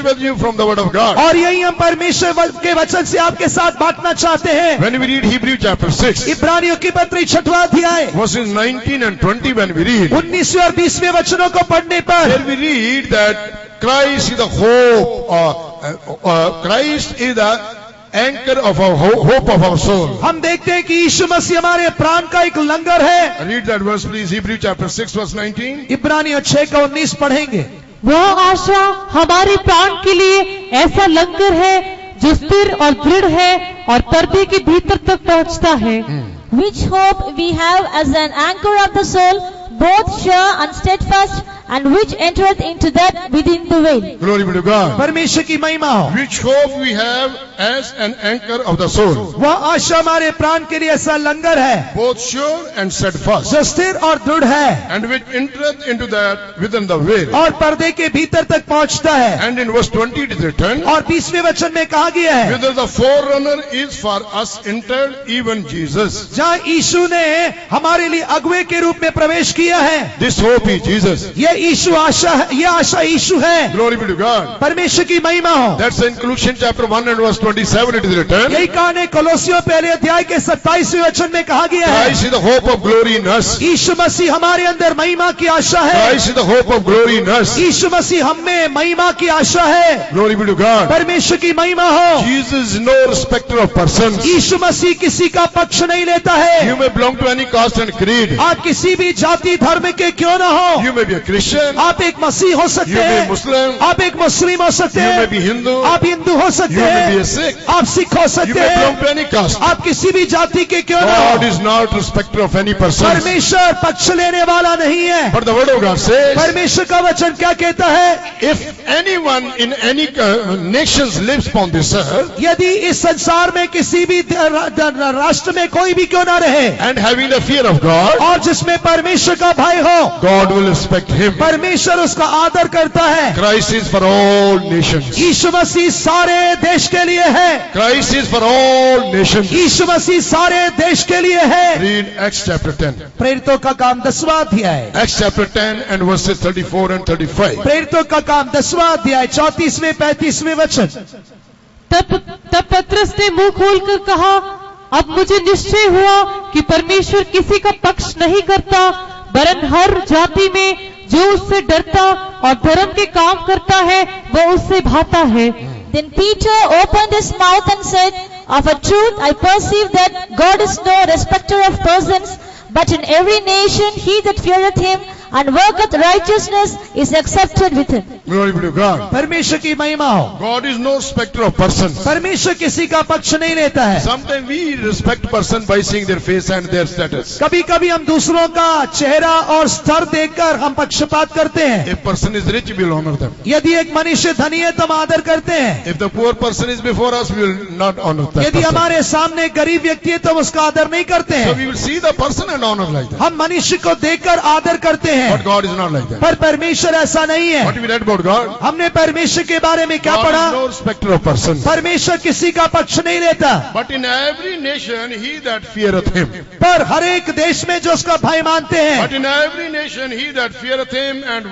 Speaker 1: with you from the word of God.
Speaker 2: और यही हम परमेश्वर के वचन से आपके साथ बांटना चाहते हैं।
Speaker 1: When we read Hebrew chapter 6,
Speaker 2: इब्रानियों की पत्री 6वां अध्याय
Speaker 1: verses 19 and 20, when we read,
Speaker 2: 19वें और 20वें वचनों को पढ़ने पर
Speaker 1: there we read that Christ is the hope, Christ is the anchor of our hope of our soul.
Speaker 2: हम देखते हैं कि यीशु मसीह हमारे प्राण का एक लंगर है।
Speaker 1: Read that verse please, Hebrew chapter 6 verse 19.
Speaker 2: इब्रानियों 6 का 19 पढ़ेंगे।
Speaker 3: वह आशा हमारे प्राण के लिए ऐसा लंगर है जो स्थिर और दृढ़ है और पर्दे के भीतर तक पहुंचता है।
Speaker 4: Which hope we have as an anchor of the soul, both sure and steadfast, and which entereth into that within the veil.
Speaker 1: Glory be to God.
Speaker 2: परमेश्वर की महिमा हो।
Speaker 1: Which hope we have as an anchor of the soul,
Speaker 2: वह आशा हमारे प्राण के लिए ऐसा लंगर है
Speaker 1: both sure and steadfast,
Speaker 2: जो स्थिर और दृढ़ है
Speaker 1: and which entereth into that within the veil.
Speaker 2: और पर्दे के भीतर तक पहुंचता है।
Speaker 1: And in verse 20 it is written,
Speaker 2: और 20वें वचन में कहा गया है
Speaker 1: whether the forerunner is for us entered, even Jesus.
Speaker 2: जहाँ यीशु ने हमारे लिए अगुवे के रूप में प्रवेश किया है।
Speaker 1: This hope is Jesus.
Speaker 2: ये यीशु आशा है, ये आशा यीशु है।
Speaker 1: Glory be to God.
Speaker 2: परमेश्वर की महिमा हो।
Speaker 1: That's in Colossians chapter 1 and verse 27 it is written,
Speaker 2: यही कहानी है कोलोसियों पहले अध्याय के 27वें वचन में कहा गया है।
Speaker 1: Christ is the hope of glory in us.
Speaker 2: यीशु मसीह हमारे अंदर महिमा की आशा है।
Speaker 1: Christ is the hope of glory in us.
Speaker 2: यीशु मसीह हम में महिमा की आशा है।
Speaker 1: Glory be to God.
Speaker 2: परमेश्वर की महिमा हो।
Speaker 1: Jesus is no respecter of persons.
Speaker 2: यीशु मसीह किसी का पक्ष नहीं लेता है।
Speaker 1: You may belong to any caste and creed.
Speaker 2: आप किसी भी जाति धर्म के क्यों ना हो,
Speaker 1: You may be a Christian.
Speaker 2: आप एक मसीह हो सकते
Speaker 1: You may be
Speaker 2: हैं,
Speaker 1: Muslim.
Speaker 2: आप एक मुस्लिम हो सकते
Speaker 1: You may
Speaker 2: हैं,
Speaker 1: be Hindu.
Speaker 2: आप हिंदू हो सकते
Speaker 1: You may be a
Speaker 2: हैं,
Speaker 1: Sikh.
Speaker 2: आप सिख हो
Speaker 1: You
Speaker 2: सकते
Speaker 1: may belong
Speaker 2: हैं,
Speaker 1: to any caste.
Speaker 2: आप किसी भी जाति के क्यों ना
Speaker 1: God
Speaker 2: हो।
Speaker 1: is not respecter of any person.
Speaker 2: परमेश्वर पक्ष लेने वाला नहीं है।
Speaker 1: But the word of God says,
Speaker 2: परमेश्वर का वचन क्या कहता है?
Speaker 1: if anyone in any nations lives upon this earth,
Speaker 2: यदि इस संसार में किसी भी राष्ट्र में कोई भी क्यों ना रहे
Speaker 1: and having the fear of God,
Speaker 2: और जिसमें परमेश्वर का भय हो,
Speaker 1: God will respect him.
Speaker 2: परमेश्वर उसका आदर करता है।
Speaker 1: Christ is for all nations.
Speaker 2: यीशु मसीह सारे देश के लिए है।
Speaker 1: Christ is for all nations.
Speaker 2: यीशु मसीह सारे देश के लिए है।
Speaker 1: Read Acts chapter 10.
Speaker 2: प्रेरितों का काम 10वां अध्याय।
Speaker 1: Acts chapter 10 and verses 34 and 35.
Speaker 2: प्रेरितों का काम 10वां अध्याय 34वें 35वें वचन।
Speaker 3: तब पतरस ने मुंह खोलकर कहा, अब मुझे निश्चय हुआ कि परमेश्वर किसी का पक्ष नहीं करता, वरन हर जाति में जो उससे डरता और धर्म के काम करता है वह उससे भाता है।
Speaker 4: Then Peter opened his mouth and said, Of a truth I perceive that God is no respecter of persons, but in every nation he that feareth him and worketh righteousness is accepted with him.
Speaker 1: Glory be to God.
Speaker 2: परमेश्वर की महिमा हो।
Speaker 1: God is no respecter of persons.
Speaker 2: परमेश्वर किसी का पक्ष नहीं लेता है।
Speaker 1: Sometimes we respect person by seeing their face and their status.
Speaker 2: कभी कभी हम दूसरों का चेहरा और स्तर देखकर हम पक्षपात करते हैं।
Speaker 1: If person is rich, we will honor them.
Speaker 2: यदि एक मनुष्य धनी है तो हम आदर करते हैं।
Speaker 1: If the poor person is before us, we will not honor that
Speaker 2: यदि
Speaker 1: person.
Speaker 2: हमारे सामने एक गरीब व्यक्ति है तो हम उसका आदर नहीं करते
Speaker 1: So
Speaker 2: हैं।
Speaker 1: we will see the person and honor like that.
Speaker 2: हम मनुष्य को देखकर आदर करते हैं,
Speaker 1: But God is not like that.
Speaker 2: पर परमेश्वर ऐसा नहीं है।
Speaker 1: What we read about God?
Speaker 2: हमने परमेश्वर के बारे में क्या
Speaker 1: God
Speaker 2: पढ़ा?
Speaker 1: is no respecter of persons.
Speaker 2: परमेश्वर किसी का पक्ष नहीं लेता,
Speaker 1: But in every nation, he that feareth him.
Speaker 2: पर हर एक देश में जो उसका भय मानते हैं,
Speaker 1: But in every nation, he that feareth him and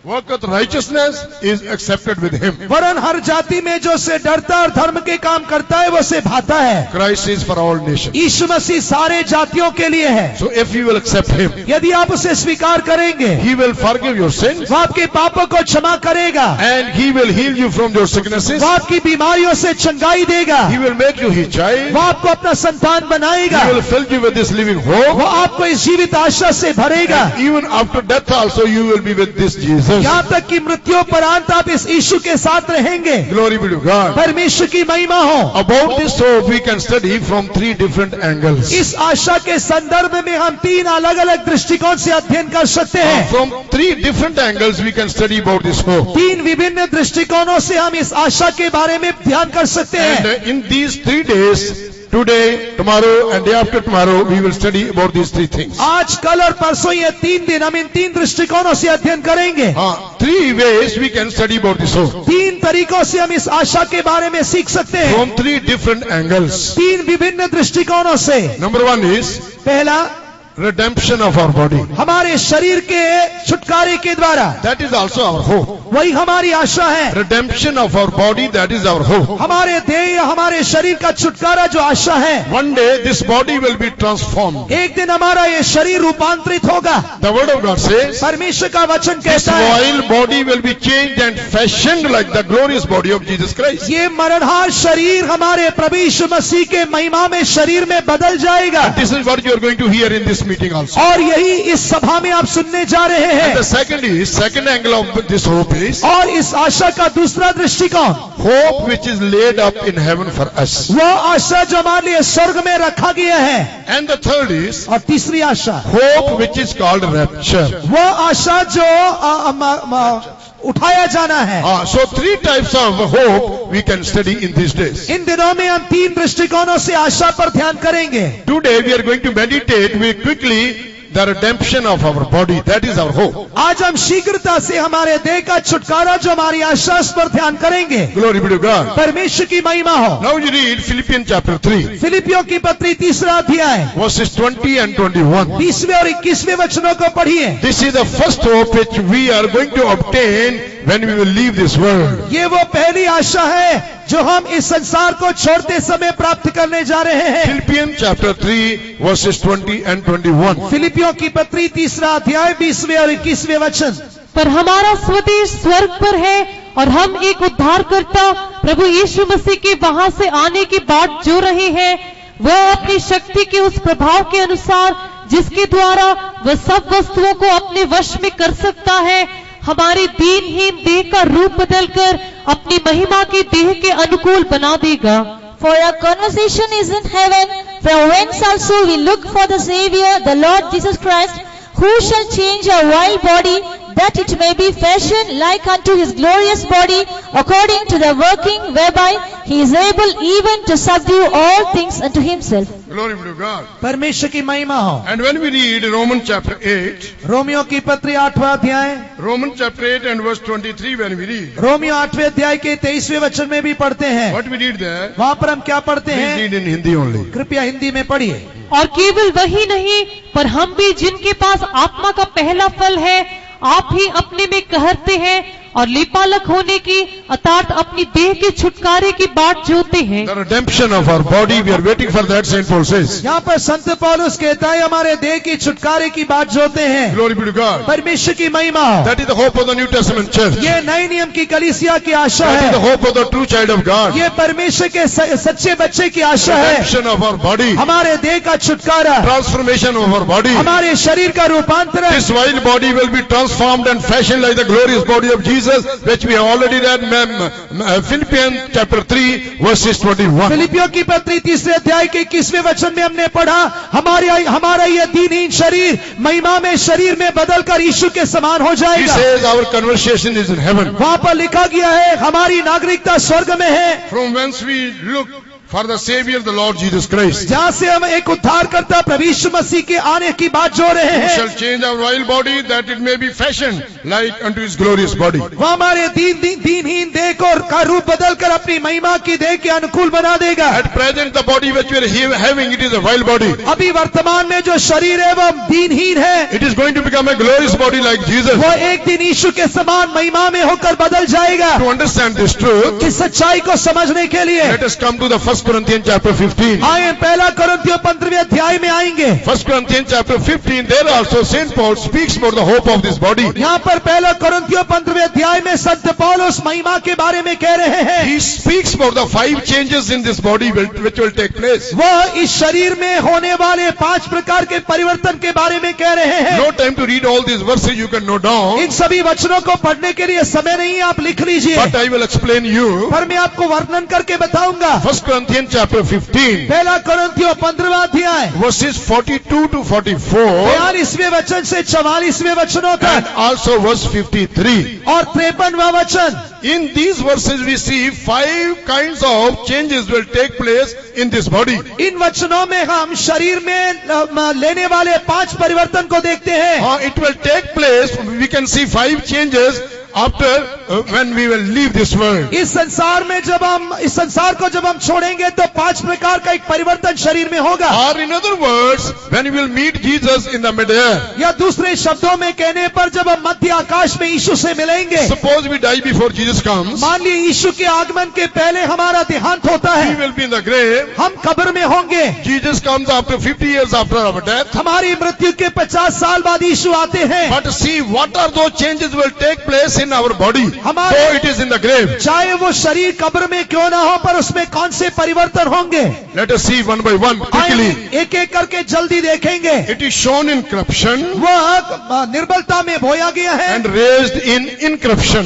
Speaker 1: worketh righteousness is accepted with him.
Speaker 2: वरन हर जाति में जो से डरता और धर्म के काम करता है वो से भाता है।
Speaker 1: Christ is for all nations.
Speaker 2: यीशु मसीह सारे जातियों के लिए है।
Speaker 1: So if you will accept him,
Speaker 2: यदि आप उसे स्वीकार करेंगे,
Speaker 1: he will forgive your sins
Speaker 2: वो आपके पापों को क्षमा करेगा,
Speaker 1: and he will heal you from your sicknesses.
Speaker 2: वो आपकी बीमारियों से चंगाई देगा,
Speaker 1: He will make you his child.
Speaker 2: वो आपको अपना संतान बनाएगा,
Speaker 1: He will fill you with this living
Speaker 2: वो
Speaker 1: hope.
Speaker 2: आपको इस जीवित आशा से भरेगा।
Speaker 1: And even after death also you will be with this Jesus.
Speaker 2: यहाँ तक कि मृत्युपरांत आप इस यीशु के साथ रहेंगे।
Speaker 1: Glory be to God.
Speaker 2: परमेश्वर की महिमा हो।
Speaker 1: About this hope we can study from 3 different angles.
Speaker 2: इस आशा के संदर्भ में हम 3 अलग अलग दृष्टिकोण से अध्ययन कर सकते हैं।
Speaker 1: From 3 different angles we can study about this hope.
Speaker 2: 3 विभिन्न दृष्टिकोणों से हम इस आशा के बारे में ध्यान कर सकते
Speaker 1: And
Speaker 2: हैं।
Speaker 1: in these 3 days, today, tomorrow and day after tomorrow, we will study about these 3 things.
Speaker 2: आज, कल और परसों ये 3 दिन हम इन 3 दृष्टिकोणों से अध्ययन करेंगे।
Speaker 1: 3 ways we can study about this hope.
Speaker 2: 3 तरीकों से हम इस आशा के बारे में सीख सकते हैं।
Speaker 1: From 3 different angles.
Speaker 2: 3 विभिन्न दृष्टिकोणों से।
Speaker 1: Number 1 is
Speaker 2: पहला,
Speaker 1: redemption of our body.
Speaker 2: हमारे शरीर के छुटकारे के द्वारा,
Speaker 1: That is also our hope.
Speaker 2: वही हमारी आशा है।
Speaker 1: Redemption of our body, that is our hope.
Speaker 2: हमारे देह या हमारे शरीर का छुटकारा जो आशा है,
Speaker 1: One day this body will be transformed.
Speaker 2: एक दिन हमारा ये शरीर रूपांतरित होगा।
Speaker 1: The word of God says,
Speaker 2: परमेश्वर का वचन
Speaker 1: this
Speaker 2: कहता है,
Speaker 1: vile body will be changed and fashioned like the glorious body of Jesus Christ.
Speaker 2: ये मरणहार शरीर हमारे प्रभु यीशु मसीह के महिमा में शरीर में बदल जाएगा।
Speaker 1: This is what you are going to hear in this meeting also.
Speaker 2: और यही इस सभा में आप सुनने जा रहे
Speaker 1: And the
Speaker 2: हैं।
Speaker 1: second angle of this hope is
Speaker 2: और इस आशा का दूसरा दृष्टिकोण,
Speaker 1: hope which is laid up in heaven for us.
Speaker 2: वो आशा जो हमारे लिए स्वर्ग में रखा गया है।
Speaker 1: And the third is
Speaker 2: और तीसरी आशा,
Speaker 1: hope which is called rapture.
Speaker 2: वो आशा जो उठाया जाना है।
Speaker 1: So 3 types of hope we can study in these days.
Speaker 2: इन दिनों में हम 3 दृष्टिकोणों से आशा पर ध्यान करेंगे।
Speaker 1: Today we are going to meditate very quickly the redemption of our body. That is our hope.
Speaker 2: आज हम शीघ्रता से हमारे देह का छुटकारा जो हमारी आशा, उस पर ध्यान करेंगे।
Speaker 1: Glory be to God.
Speaker 2: परमेश्वर की महिमा हो।
Speaker 1: Now you read Philippians chapter 3,
Speaker 2: फिलिपियों की पत्री 3रा अध्याय
Speaker 1: verses 20 and 21.
Speaker 2: 20वें और 21वें वचनों को पढ़िए।
Speaker 1: This is the first hope which we are going to obtain when we will leave this world.
Speaker 2: ये वो पहली आशा है जो हम इस संसार को छोड़ते समय प्राप्त करने जा रहे हैं।
Speaker 1: Philippians chapter 3, verses 20 and 21.
Speaker 2: फिलिपियों की पत्री 3रा अध्याय 20वें और 21वें वचन।
Speaker 3: पर हमारा स्वदेश स्वर्ग पर है और हम एक उद्धारकर्ता प्रभु यीशु मसीह के वहां से आने की बाट जो रहे हैं, वह अपनी शक्ति के उस प्रभाव के अनुसार जिसके द्वारा वह सब वस्तुओं को अपने वश में कर सकता है, हमारे दीनहीन देह का रूप बदलकर अपनी महिमा के देह के अनुकूल बना देगा।
Speaker 4: For our conversation is in heaven, from whence also we look for the Savior, the Lord Jesus Christ, who shall change our vile body, that it may be fashioned like unto his glorious body, according to the working whereby he is able even to subdue all things unto himself.
Speaker 1: Glory be to God.
Speaker 2: परमेश्वर की महिमा हो।
Speaker 1: And when we read Romans chapter 8,
Speaker 2: Romeo की पत्री 8वां अध्याय,
Speaker 1: Romans chapter 8 and verse 23, when we read,
Speaker 2: Romeo 8वें अध्याय के 23वें वचन में भी पढ़ते हैं।
Speaker 1: what we read there,
Speaker 2: वहां पर हम क्या पढ़ते
Speaker 1: please
Speaker 2: हैं?
Speaker 1: read in Hindi only.
Speaker 2: कृपया हिंदी में पढ़िए।
Speaker 3: और केवल वही नहीं, पर हम भी जिनके पास आत्मा का पहला फल है, आप ही अपने में कहते हैं और लिपालक होने की अर्थात अपनी देह के छुटकारे की बाट जोते हैं।
Speaker 1: The redemption of our body, we are waiting for that, Saint Paul says.
Speaker 2: यहाँ पर संत पौलुस कहता है हमारे देह की छुटकारे की बात जोते हैं।
Speaker 1: Glory be to God.
Speaker 2: परमेश्वर की महिमा हो।
Speaker 1: That is the hope of the New Testament church.
Speaker 2: ये नए नियम की कलीसिया की आशा
Speaker 1: That is the
Speaker 2: है।
Speaker 1: hope of the true child of God.
Speaker 2: ये परमेश्वर के सच्चे बच्चे की आशा है।
Speaker 1: Redemption of our body,
Speaker 2: हमारे देह का छुटकारा,
Speaker 1: transformation of our body.
Speaker 2: हमारे शरीर का रूपांतरण।
Speaker 1: This vile body will be transformed and fashioned like the glorious body of Jesus, which we have already read, Philippians chapter 3, verses 21.
Speaker 2: फिलिपियों की पत्री 3रे अध्याय के 21वें वचन में हमने पढ़ा, हमारा यह दीनहीन शरीर महिमा में शरीर में बदलकर यीशु के समान हो
Speaker 1: He
Speaker 2: जाएगा।
Speaker 1: says our conversation is in heaven,
Speaker 2: वहां पर लिखा गया है हमारी नागरिकता स्वर्ग में है,
Speaker 1: from whence we look for the Savior, the Lord Jesus Christ.
Speaker 2: जहाँ से हम एक उद्धारकर्ता प्रभु यीशु मसीह के आने की बात जोड़ रहे
Speaker 1: Who
Speaker 2: हैं,
Speaker 1: shall change our vile body that it may be fashioned like unto his glorious body.
Speaker 2: वो हमारे दीनहीन देह को का रूप बदल कर अपनी महिमा की देह के अनुकूल बना देगा।
Speaker 1: At present, the body which we are having, it is a vile body.
Speaker 2: अभी वर्तमान में जो शरीर है वो दीनहीन है,
Speaker 1: It is going to become a glorious body like Jesus.
Speaker 2: वो एक दिन यीशु के समान महिमा में होकर बदल जाएगा।
Speaker 1: To understand this truth,
Speaker 2: इस सच्चाई को समझने के लिए
Speaker 1: let us come to the 1 Corinthians chapter 15.
Speaker 2: आए पहला कोरिन्थियों 15वें अध्याय में आएंगे।
Speaker 1: 1 Corinthians chapter 15, there also Saint Paul speaks about the hope of this body.
Speaker 2: यहाँ पर पहला कोरिन्थियों 15वें अध्याय में संत पौलुस महिमा के बारे में कह रहे हैं।
Speaker 1: He speaks about the 5 changes in this body which will take place.
Speaker 2: वह इस शरीर में होने वाले 5 प्रकार के परिवर्तन के बारे में कह रहे हैं।
Speaker 1: No time to read all these verses, you can note down,
Speaker 2: इन सभी वचनों को पढ़ने के लिए समय नहीं है, आप लिख लीजिए,
Speaker 1: but I will explain you.
Speaker 2: पर मैं आपको वर्णन करके बताऊंगा।
Speaker 1: 1 Corinthians chapter 15,
Speaker 2: पहला कोरिन्थियों 15वां अध्याय
Speaker 1: verses 42 to 44,
Speaker 2: 42वें वचन से 44वें वचनों
Speaker 1: and
Speaker 2: तक
Speaker 1: also verse 53.
Speaker 2: और 53वां वचन।
Speaker 1: In these verses we see 5 kinds of changes will take place in this body.
Speaker 2: इन वचनों में हम शरीर में लेने वाले 5 परिवर्तन को देखते हैं।
Speaker 1: It will take place, we can see 5 changes after when we will leave this world.
Speaker 2: इस संसार को जब हम छोड़ेंगे तो 5 प्रकार का एक परिवर्तन शरीर में होगा।
Speaker 1: Or in other words, when we will meet Jesus in the mid-air.
Speaker 2: या दूसरे शब्दों में कहने पर जब हम मध्य आकाश में यीशु से मिलेंगे,
Speaker 1: Suppose we die before Jesus comes.
Speaker 2: मान लीजिए यीशु के आगमन के पहले हमारा देहांत होता
Speaker 1: We
Speaker 2: है,
Speaker 1: will be in the grave.
Speaker 2: हम कब्र में होंगे।
Speaker 1: Jesus comes after 50 years after our death.
Speaker 2: हमारी मृत्यु के 50 साल बाद यीशु आते हैं।
Speaker 1: But see what are those changes will take place in our body.
Speaker 2: हमारे-
Speaker 1: Though it is in the grave.
Speaker 2: चाहे वो शरीर कब्र में क्यों ना हो, पर उसमें कौन से परिवर्तन होंगे,
Speaker 1: Let us see one by one quickly.
Speaker 2: एक एक करके जल्दी देखेंगे।
Speaker 1: It is shown in corruption
Speaker 2: वह निर्बलता में बोया गया है
Speaker 1: and raised in incorruption.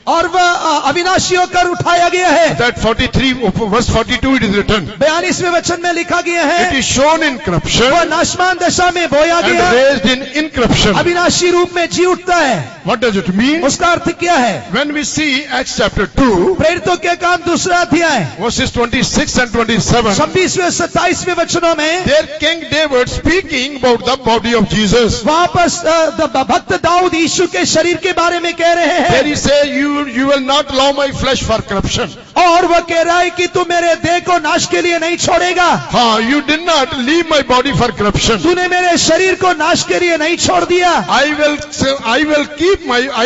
Speaker 2: और वह अविनाशी होकर उठाया गया है।
Speaker 1: That 43 verse 42 it is written.
Speaker 2: 42वें वचन में लिखा गया
Speaker 1: It
Speaker 2: है,
Speaker 1: is shown in corruption
Speaker 2: वह नाशमान दशा में बोया
Speaker 1: and
Speaker 2: गया,
Speaker 1: raised in incorruption.
Speaker 2: अविनाशी रूप में जी उठता है।
Speaker 1: What does it mean?
Speaker 2: उसका अर्थ क्या है?
Speaker 1: When we see Acts chapter 2
Speaker 2: प्रेरितों के काम 2 अध्याय
Speaker 1: verses 26 and 27,
Speaker 2: 26वें और 27वें वचनों में
Speaker 1: there King David speaking about the body of Jesus.
Speaker 2: वहां पर भक्त दाऊद यीशु के शरीर के बारे में कह रहे
Speaker 1: There
Speaker 2: हैं,
Speaker 1: he say, you will not allow my flesh for corruption.
Speaker 2: और वह कह रहा है कि तू मेरे देह को नाश के लिए नहीं छोड़ेगा।
Speaker 1: You did not leave my body for corruption.
Speaker 2: तूने मेरे शरीर को नाश के लिए नहीं छोड़ दिया।
Speaker 1: I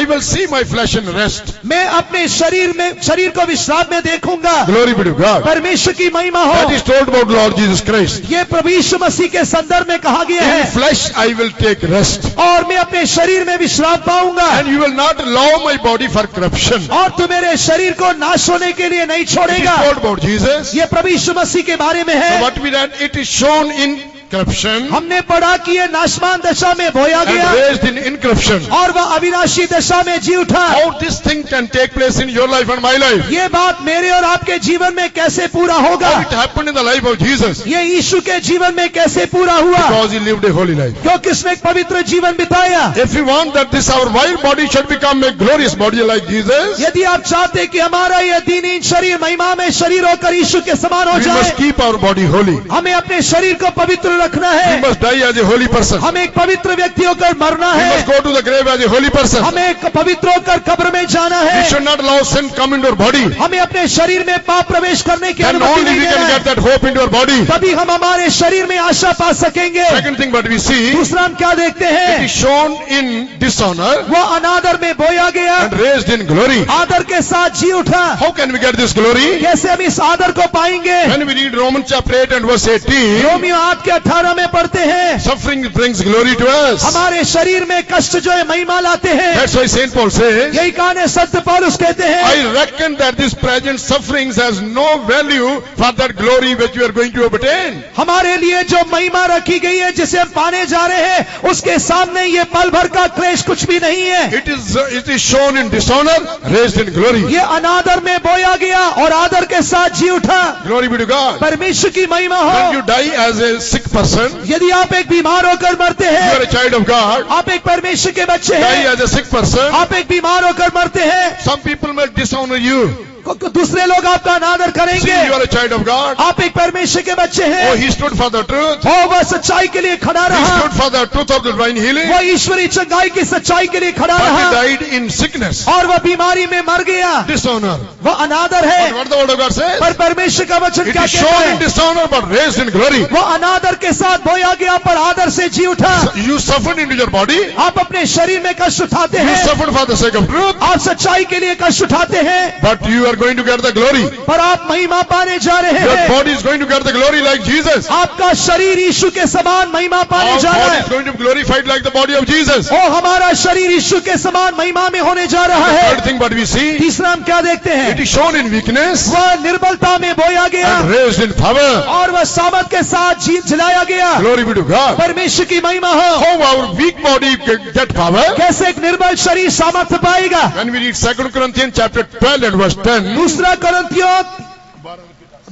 Speaker 1: will see my flesh in rest.
Speaker 2: मैं अपने शरीर को विश्राम में देखूंगा।
Speaker 1: Glory be to God.
Speaker 2: परमेश्वर की महिमा
Speaker 1: That
Speaker 2: हो।
Speaker 1: is told about Lord Jesus Christ.
Speaker 2: ये प्रभु यीशु मसीह के संदर्भ में कहा गया
Speaker 1: In
Speaker 2: है,
Speaker 1: flesh I will take rest.
Speaker 2: और मैं अपने शरीर में विश्राम पाऊंगा,
Speaker 1: And you will not allow my body for corruption.
Speaker 2: और तू मेरे शरीर को नाश होने के लिए नहीं
Speaker 1: It is
Speaker 2: छोड़ेगा।
Speaker 1: told about Jesus.
Speaker 2: ये प्रभु यीशु मसीह के बारे में
Speaker 1: So
Speaker 2: है।
Speaker 1: what we read, it is shown in corruption
Speaker 2: हमने पढ़ा कि ये नाशमान दशा में बोया
Speaker 1: and
Speaker 2: गया
Speaker 1: raised in incorruption.
Speaker 2: और वह अविनाशी दशा में जी उठा।
Speaker 1: How this thing can take place in your life and my life?
Speaker 2: ये बात मेरे और आपके जीवन में कैसे पूरा होगा?
Speaker 1: How it happened in the life of Jesus?
Speaker 2: ये यीशु के जीवन में कैसे पूरा हुआ?
Speaker 1: Because he lived a holy life.
Speaker 2: क्योंकि उसने एक पवित्र जीवन बिताया।
Speaker 1: If we want that this our vile body should become a glorious body like Jesus,
Speaker 2: यदि आप चाहते कि हमारा यह दीनहीन शरीर महिमा में शरीर होकर यीशु के समान हो
Speaker 1: we
Speaker 2: जाए,
Speaker 1: must keep our body holy.
Speaker 2: हमें अपने शरीर को पवित्र रखना
Speaker 1: We
Speaker 2: है।
Speaker 1: must die as a holy person. We
Speaker 2: हमें एक पवित्र व्यक्ति होकर मरना है।
Speaker 1: must go to the grave as a holy person.
Speaker 2: हमें एक पवित्र होकर कब्र में जाना
Speaker 1: We
Speaker 2: है।
Speaker 1: should not allow sin come into our body.
Speaker 2: हमें अपने शरीर में पाप प्रवेश करने की
Speaker 1: Then
Speaker 2: अनुमति
Speaker 1: only
Speaker 2: नहीं
Speaker 1: we
Speaker 2: देना
Speaker 1: can
Speaker 2: है।
Speaker 1: get that hope into our body.
Speaker 2: तभी हम हमारे शरीर में आशा पा सकेंगे।
Speaker 1: Second thing what we see,
Speaker 2: दूसरा हम क्या देखते
Speaker 1: it
Speaker 2: हैं?
Speaker 1: is shown in dishonor
Speaker 2: वो अनादर में बोया गया,
Speaker 1: and raised in glory.
Speaker 2: आदर के साथ जी उठा।
Speaker 1: How can we get this glory?
Speaker 2: कैसे हम इस आदर को पाएंगे?
Speaker 1: When we read Romans chapter 8 and verse 18,
Speaker 2: Romeo 8 के 18 में पढ़ते हैं,
Speaker 1: suffering brings glory to us.
Speaker 2: हमारे शरीर में कष्ट जो है महिमा लाते हैं।
Speaker 1: That's why Saint Paul says,
Speaker 2: यही कारण है संत पौलुस कहते हैं,
Speaker 1: I reckon that this present sufferings has no value for that glory which you are going to obtain.
Speaker 2: हमारे लिए जो महिमा रखी गई है जिसे हम पाने जा रहे हैं, उसके सामने ये पल भर का क्लेश कुछ भी नहीं है।
Speaker 1: It is shown in dishonor, raised in glory.
Speaker 2: ये अनादर में बोया गया और आदर के साथ जी उठा।
Speaker 1: Glory be to God.
Speaker 2: परमेश्वर की महिमा
Speaker 1: When
Speaker 2: हो।
Speaker 1: you die as a sick person,
Speaker 2: यदि आप एक बीमार होकर मरते
Speaker 1: you are
Speaker 2: हैं,
Speaker 1: a child of God,
Speaker 2: आप एक परमेश्वर के बच्चे
Speaker 1: die
Speaker 2: हैं,
Speaker 1: as a sick person,
Speaker 2: आप एक बीमार होकर मरते हैं,
Speaker 1: some people may dishonor you.
Speaker 2: दूसरे लोग आपका अनादर
Speaker 1: See,
Speaker 2: करेंगे।
Speaker 1: you are a child of God.
Speaker 2: आप एक परमेश्वर के बच्चे
Speaker 1: Oh,
Speaker 2: हैं।
Speaker 1: he stood for the truth.
Speaker 2: वह सच्चाई के लिए खड़ा
Speaker 1: He
Speaker 2: रहा।
Speaker 1: stood for the truth of the divine healing.
Speaker 2: वह ईश्वरी चंगाई की सच्चाई के लिए खड़ा
Speaker 1: But he
Speaker 2: रहा
Speaker 1: died in sickness,
Speaker 2: और वह बीमारी में मर गया।
Speaker 1: dishonor.
Speaker 2: वह अनादर
Speaker 1: But
Speaker 2: है।
Speaker 1: what the word of God says?
Speaker 2: पर परमेश्वर का वचन
Speaker 1: It
Speaker 2: क्या
Speaker 1: is
Speaker 2: कहता
Speaker 1: shown in
Speaker 2: है?
Speaker 1: dishonor but raised in glory.
Speaker 2: वह अनादर के साथ बोया गया पर आदर से जी उठा।
Speaker 1: You suffered into your body.
Speaker 2: आप अपने शरीर में कष्ट उठाते
Speaker 1: You
Speaker 2: हैं,
Speaker 1: suffered for the sake of truth.
Speaker 2: आप सच्चाई के लिए कष्ट उठाते हैं,
Speaker 1: But you are going to get the glory.
Speaker 2: पर आप महिमा पाने जा रहे
Speaker 1: Your
Speaker 2: हैं।
Speaker 1: body is going to get the glory like Jesus.
Speaker 2: आपका शरीर यीशु के समान महिमा पाने
Speaker 1: Our
Speaker 2: जा रहा
Speaker 1: body
Speaker 2: है।
Speaker 1: is going to be glorified like the body of Jesus.
Speaker 2: ओ हमारा शरीर यीशु के समान महिमा में होने जा रहा
Speaker 1: The
Speaker 2: है।
Speaker 1: third thing what we see,
Speaker 2: तीसरा हम क्या देखते
Speaker 1: it
Speaker 2: हैं?
Speaker 1: is shown in weakness
Speaker 2: वह निर्बलता में बोया गया
Speaker 1: and raised in power.
Speaker 2: और वह सामर्थ के साथ जी जलाया गया।
Speaker 1: Glory be to God.
Speaker 2: परमेश्वर की महिमा हो।
Speaker 1: How our weak body get power?
Speaker 2: कैसे एक निर्बल शरीर सामर्थ्य पाएगा?
Speaker 1: When we read 2 Corinthians chapter 12 and verse 10,
Speaker 2: दूसरा कोरिन्थियों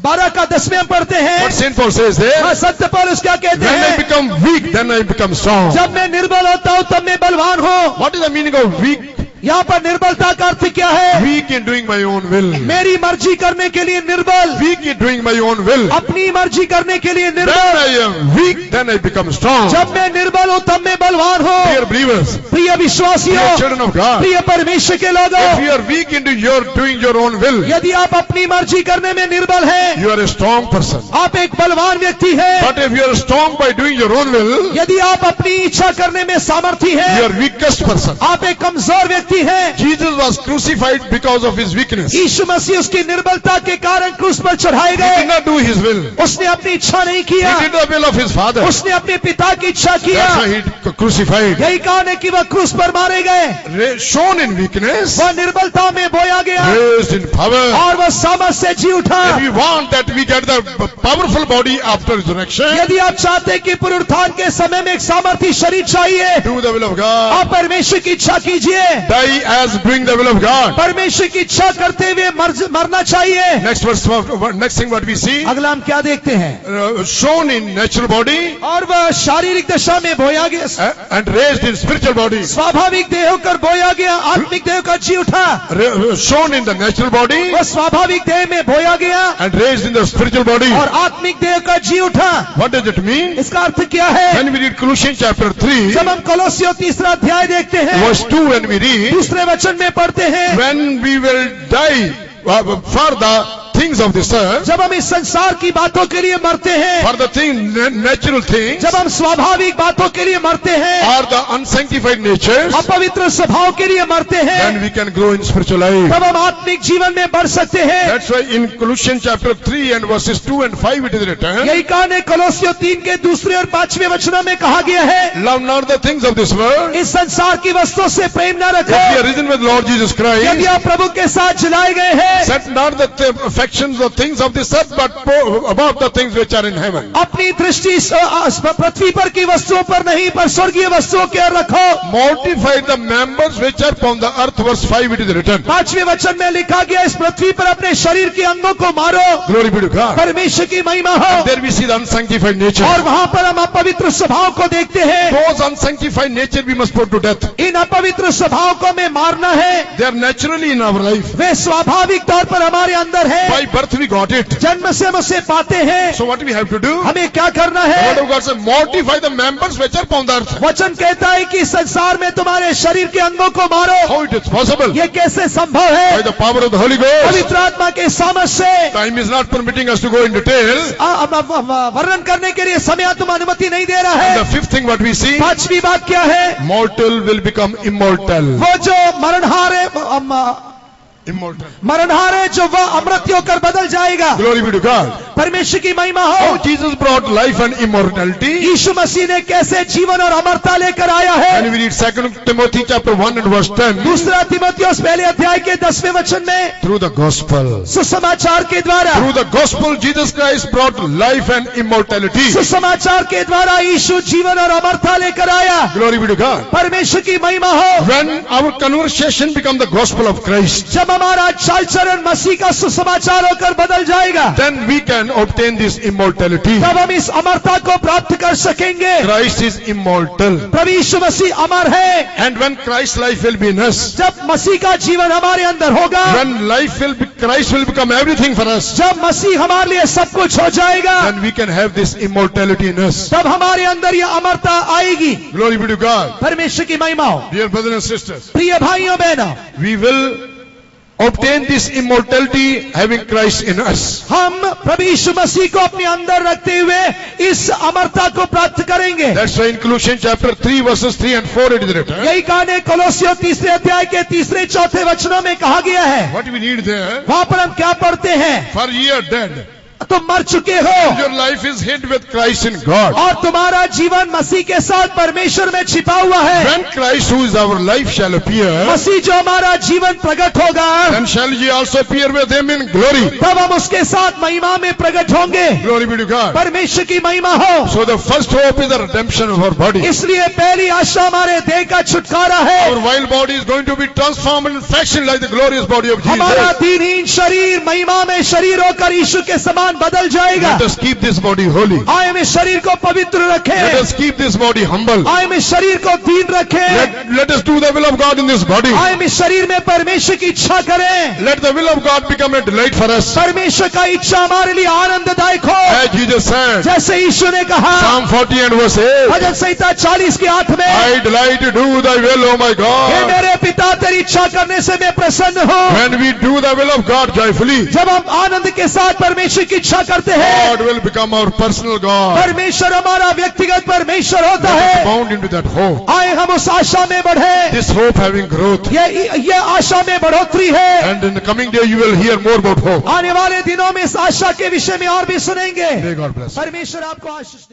Speaker 2: 12 का 10 में हम पढ़ते हैं।
Speaker 1: what Saint Paul says there,
Speaker 2: वह सत्य पौलुस क्या कहते
Speaker 1: when I
Speaker 2: हैं?
Speaker 1: become weak, then I become strong.
Speaker 2: जब मैं निर्बल होता हूँ तब मैं बलवान हूँ।
Speaker 1: What is the meaning of weak?
Speaker 2: यहाँ पर निर्बलता का अर्थ क्या है?
Speaker 1: Weak in doing my own will.
Speaker 2: मेरी मर्जी करने के लिए निर्बल,
Speaker 1: Weak in doing my own will.
Speaker 2: अपनी मर्जी करने के लिए
Speaker 1: When
Speaker 2: निर्बल।
Speaker 1: I am weak, then I become strong.
Speaker 2: जब मैं निर्बल हूँ तब मैं बलवान हूँ।
Speaker 1: Dear believers,
Speaker 2: प्रिय विश्वासियों,
Speaker 1: dear children of God,
Speaker 2: प्रिय परमेश्वर के
Speaker 1: if
Speaker 2: लोगों,
Speaker 1: you are weak into your doing your own will,
Speaker 2: यदि आप अपनी मर्जी करने में निर्बल हैं,
Speaker 1: you are a strong person.
Speaker 2: आप एक बलवान व्यक्ति हैं।
Speaker 1: But if you are strong by doing your own will,
Speaker 2: यदि आप अपनी इच्छा करने में सामर्थी
Speaker 1: you
Speaker 2: हैं,
Speaker 1: are weakest person.
Speaker 2: आप एक कमजोर व्यक्ति हैं।
Speaker 1: Jesus was crucified because of his weakness. He
Speaker 2: यीशु मसीह उसकी निर्बलता के कारण क्रूस पर चढ़ाए
Speaker 1: did
Speaker 2: गए।
Speaker 1: not do his will.
Speaker 2: उसने अपनी इच्छा नहीं किया,
Speaker 1: He did the will of his father.
Speaker 2: उसने अपने पिता की इच्छा किया।
Speaker 1: That's why he crucified.
Speaker 2: यही कारण है कि वह क्रूस पर मारे गए।
Speaker 1: Shown in weakness,
Speaker 2: वह निर्बलता में बोया गया
Speaker 1: raised in power.
Speaker 2: और वह सामर्थ से जी उठा।
Speaker 1: If you want that we get the powerful body after resurrection,
Speaker 2: यदि आप चाहते हैं कि पुनरुत्थान के समय में एक सामर्थी शरीर चाहिए,
Speaker 1: do the will of God.
Speaker 2: आप परमेश्वर की इच्छा कीजिए।
Speaker 1: Die as doing the will of God.
Speaker 2: परमेश्वर की इच्छा करते हुए मरना चाहिए।
Speaker 1: Next verse, next thing what we see,
Speaker 2: अगला हम क्या देखते हैं?
Speaker 1: shown in natural body
Speaker 2: और वह शारीरिक दशा में बोया गया,
Speaker 1: and raised in spiritual body.
Speaker 2: स्वाभाविक देह होकर बोया गया, आत्मिक देह का जी उठा।
Speaker 1: Shown in the natural body
Speaker 2: वह स्वाभाविक देह में बोया गया
Speaker 1: and raised in the spiritual body.
Speaker 2: और आत्मिक देह का जी उठा।
Speaker 1: What does it mean?
Speaker 2: इसका अर्थ क्या है?
Speaker 1: When we read Colossians chapter 3,
Speaker 2: जब हम कोलोसियों 3 अध्याय देखते हैं,
Speaker 1: verse 2, when we read,
Speaker 2: दूसरे वचन में पढ़ते हैं,
Speaker 1: when we will die for the things of this earth,
Speaker 2: जब हम इस संसार की बातों के लिए मरते हैं,
Speaker 1: for the natural things,
Speaker 2: जब हम स्वाभाविक बातों के लिए मरते हैं,
Speaker 1: or the unsanctified natures,
Speaker 2: अपवित्र स्वभाव के लिए मरते हैं,
Speaker 1: then we can grow in spiritual life.
Speaker 2: तब हम आत्मिक जीवन में बढ़ सकते हैं।
Speaker 1: That's why in Colossians chapter 3 and verses 2 and 5 it is written,
Speaker 2: यही कारण है कोलोसियों 3 के 2 और 5वें वचनों में कहा गया है,
Speaker 1: love not the things of this world.
Speaker 2: इस संसार की वस्तुओं से प्रेम न
Speaker 1: If we are
Speaker 2: रखो।
Speaker 1: risen with Lord Jesus
Speaker 2: यदि
Speaker 1: Christ,
Speaker 2: आप प्रभु के साथ जलाए गए हैं,
Speaker 1: set not the affections of things of this earth, but above the things which are in heaven.
Speaker 2: अपनी दृष्टि पृथ्वी पर की वस्तुओं पर नहीं, पर स्वर्गीय वस्तुओं की ओर रखो।
Speaker 1: Mortify the members which are upon the earth, verse 5 it is written.
Speaker 2: 5वें वचन में लिखा गया, इस पृथ्वी पर अपने शरीर के अंगों को मारो।
Speaker 1: Glory be to God.
Speaker 2: परमेश्वर की महिमा हो।
Speaker 1: There we see the unsanctified nature.
Speaker 2: और वहां पर हम अपवित्र स्वभाव को देखते हैं।
Speaker 1: Those unsanctified nature we must put to death.
Speaker 2: इन अपवित्र स्वभाव को हमें मारना है।
Speaker 1: They are naturally in our life.
Speaker 2: वे स्वाभाविक तौर पर हमारे अंदर है,
Speaker 1: By birth we got it.
Speaker 2: जन्म से हम उसे पाते हैं।
Speaker 1: So what we have to do?
Speaker 2: हमें क्या करना
Speaker 1: The word
Speaker 2: है?
Speaker 1: of God says, mortify the members which are upon the earth.
Speaker 2: वचन कहता है कि संसार में तुम्हारे शरीर के अंगों को मारो।
Speaker 1: How it is possible?
Speaker 2: ये कैसे संभव
Speaker 1: By
Speaker 2: है?
Speaker 1: the power of the Holy Ghost.
Speaker 2: पवित्र आत्मा के सामर्थ से।
Speaker 1: Time is not permitting us to go in detail.
Speaker 2: वर्णन करने के लिए समय तुम अनुमति नहीं दे रहा
Speaker 1: And the
Speaker 2: है।
Speaker 1: fifth thing what we see,
Speaker 2: 5वीं बात क्या है?
Speaker 1: mortal will become immortal.
Speaker 2: वो जो मरणहार है,
Speaker 1: Immortal.
Speaker 2: मरणहार है, जो वह अमृत होकर बदल जाएगा।
Speaker 1: Glory be to God.
Speaker 2: परमेश्वर की महिमा हो।
Speaker 1: How Jesus brought life and immortality.
Speaker 2: यीशु मसीह ने कैसे जीवन और अमरता लेकर आया है?
Speaker 1: And we read 2 Timothy chapter 1 and verse 10.
Speaker 2: दूसरा तिमोथियुस पहले अध्याय के 10वें वचन में,
Speaker 1: Through the gospel.
Speaker 2: सुसमाचार के द्वारा,
Speaker 1: Through the gospel, Jesus Christ brought life and immortality.
Speaker 2: सुसमाचार के द्वारा यीशु जीवन और अमरता लेकर आया।
Speaker 1: Glory be to God.
Speaker 2: परमेश्वर की महिमा हो।
Speaker 1: When our conversation become the gospel of Christ,
Speaker 2: जब हमारा चाल चरण मसीह का सुसमाचार होकर बदल जाएगा,
Speaker 1: then we can obtain this immortality.
Speaker 2: तब हम इस अमरता को प्राप्त कर सकेंगे।
Speaker 1: Christ is immortal.
Speaker 2: प्रभु यीशु मसीह अमर है।
Speaker 1: And when Christ's life will be in us,
Speaker 2: जब मसीह का जीवन हमारे अंदर होगा,
Speaker 1: when Christ will become everything for us,
Speaker 2: जब मसीह हमारे लिए सब कुछ हो जाएगा,
Speaker 1: then we can have this immortality in us.
Speaker 2: तब हमारे अंदर यह अमरता आएगी।
Speaker 1: Glory be to God.
Speaker 2: परमेश्वर की महिमा हो।
Speaker 1: Dear brothers and sisters,
Speaker 2: प्रिय भाइयों बहनों,
Speaker 1: we will obtain this immortality having Christ in us.
Speaker 2: हम प्रभु यीशु मसीह को अपने अंदर रखते हुए इस अमरता को प्राप्त करेंगे।
Speaker 1: That's why in Colossians chapter 3 verses 3 and 4 it is written.
Speaker 2: यही कहानी कोलोसियों 3 अध्याय के 3-4 वचनों में कहा गया है।
Speaker 1: What we need there?
Speaker 2: वहां पर हम क्या पढ़ते हैं?
Speaker 1: For ye are dead.
Speaker 2: तुम मर चुके हो
Speaker 1: Your life is hid with Christ in God.
Speaker 2: और तुम्हारा जीवन मसीह के साथ परमेश्वर में छिपा हुआ है।
Speaker 1: When Christ, who is our life, shall appear,
Speaker 2: मसीह जो हमारा जीवन प्रकट होगा,
Speaker 1: then shall ye also appear with him in glory.
Speaker 2: तब हम उसके साथ महिमा में प्रकट होंगे।
Speaker 1: Glory be to God.
Speaker 2: परमेश्वर की महिमा हो।
Speaker 1: So the first hope is the redemption of our body.
Speaker 2: इसलिए पहली आशा हमारे देह का छुटकारा है।
Speaker 1: Our vile body is going to be transformed and fashioned like the glorious body of
Speaker 2: हमारा
Speaker 1: Jesus.
Speaker 2: दीनहीन शरीर महिमा में शरीर होकर यीशु के समान बदल जाएगा।
Speaker 1: Let us keep this body holy.
Speaker 2: आए हम इस शरीर को पवित्र
Speaker 1: Let
Speaker 2: रखें।
Speaker 1: us keep this body humble.
Speaker 2: आए हम इस शरीर को दीन रखें।
Speaker 1: Let us do the will of God in this body.
Speaker 2: आए हम इस शरीर में परमेश्वर की इच्छा करें।
Speaker 1: Let the will of God become a delight for us.
Speaker 2: परमेश्वर का इच्छा हमारे लिए आनंददायक हो।
Speaker 1: As Jesus said,
Speaker 2: जैसे यीशु ने कहा
Speaker 1: Psalm 40 and verse 8,
Speaker 2: भजन संहिता 40 के 8 में,
Speaker 1: I delight to do thy will, O my
Speaker 2: hey
Speaker 1: God.
Speaker 2: मेरे पिता तेरी इच्छा करने से मैं प्रसन्न हूँ।
Speaker 1: When we do the will of God joyfully,
Speaker 2: जब हम आनंद के साथ परमेश्वर की इच्छा करते हैं,
Speaker 1: God will become our personal God.
Speaker 2: परमेश्वर हमारा व्यक्तिगत परमेश्वर होता
Speaker 1: Let us
Speaker 2: है।
Speaker 1: bound into that hope.
Speaker 2: आए हम उस आशा में बढ़े।
Speaker 1: This hope having growth.
Speaker 2: ये आशा में बढ़ोतरी है।
Speaker 1: And in the coming day you will hear more about hope.
Speaker 2: आने वाले दिनों में इस आशा के विषय में और भी सुनेंगे।
Speaker 1: May God bless you.
Speaker 2: परमेश्वर आपको आशीष दे।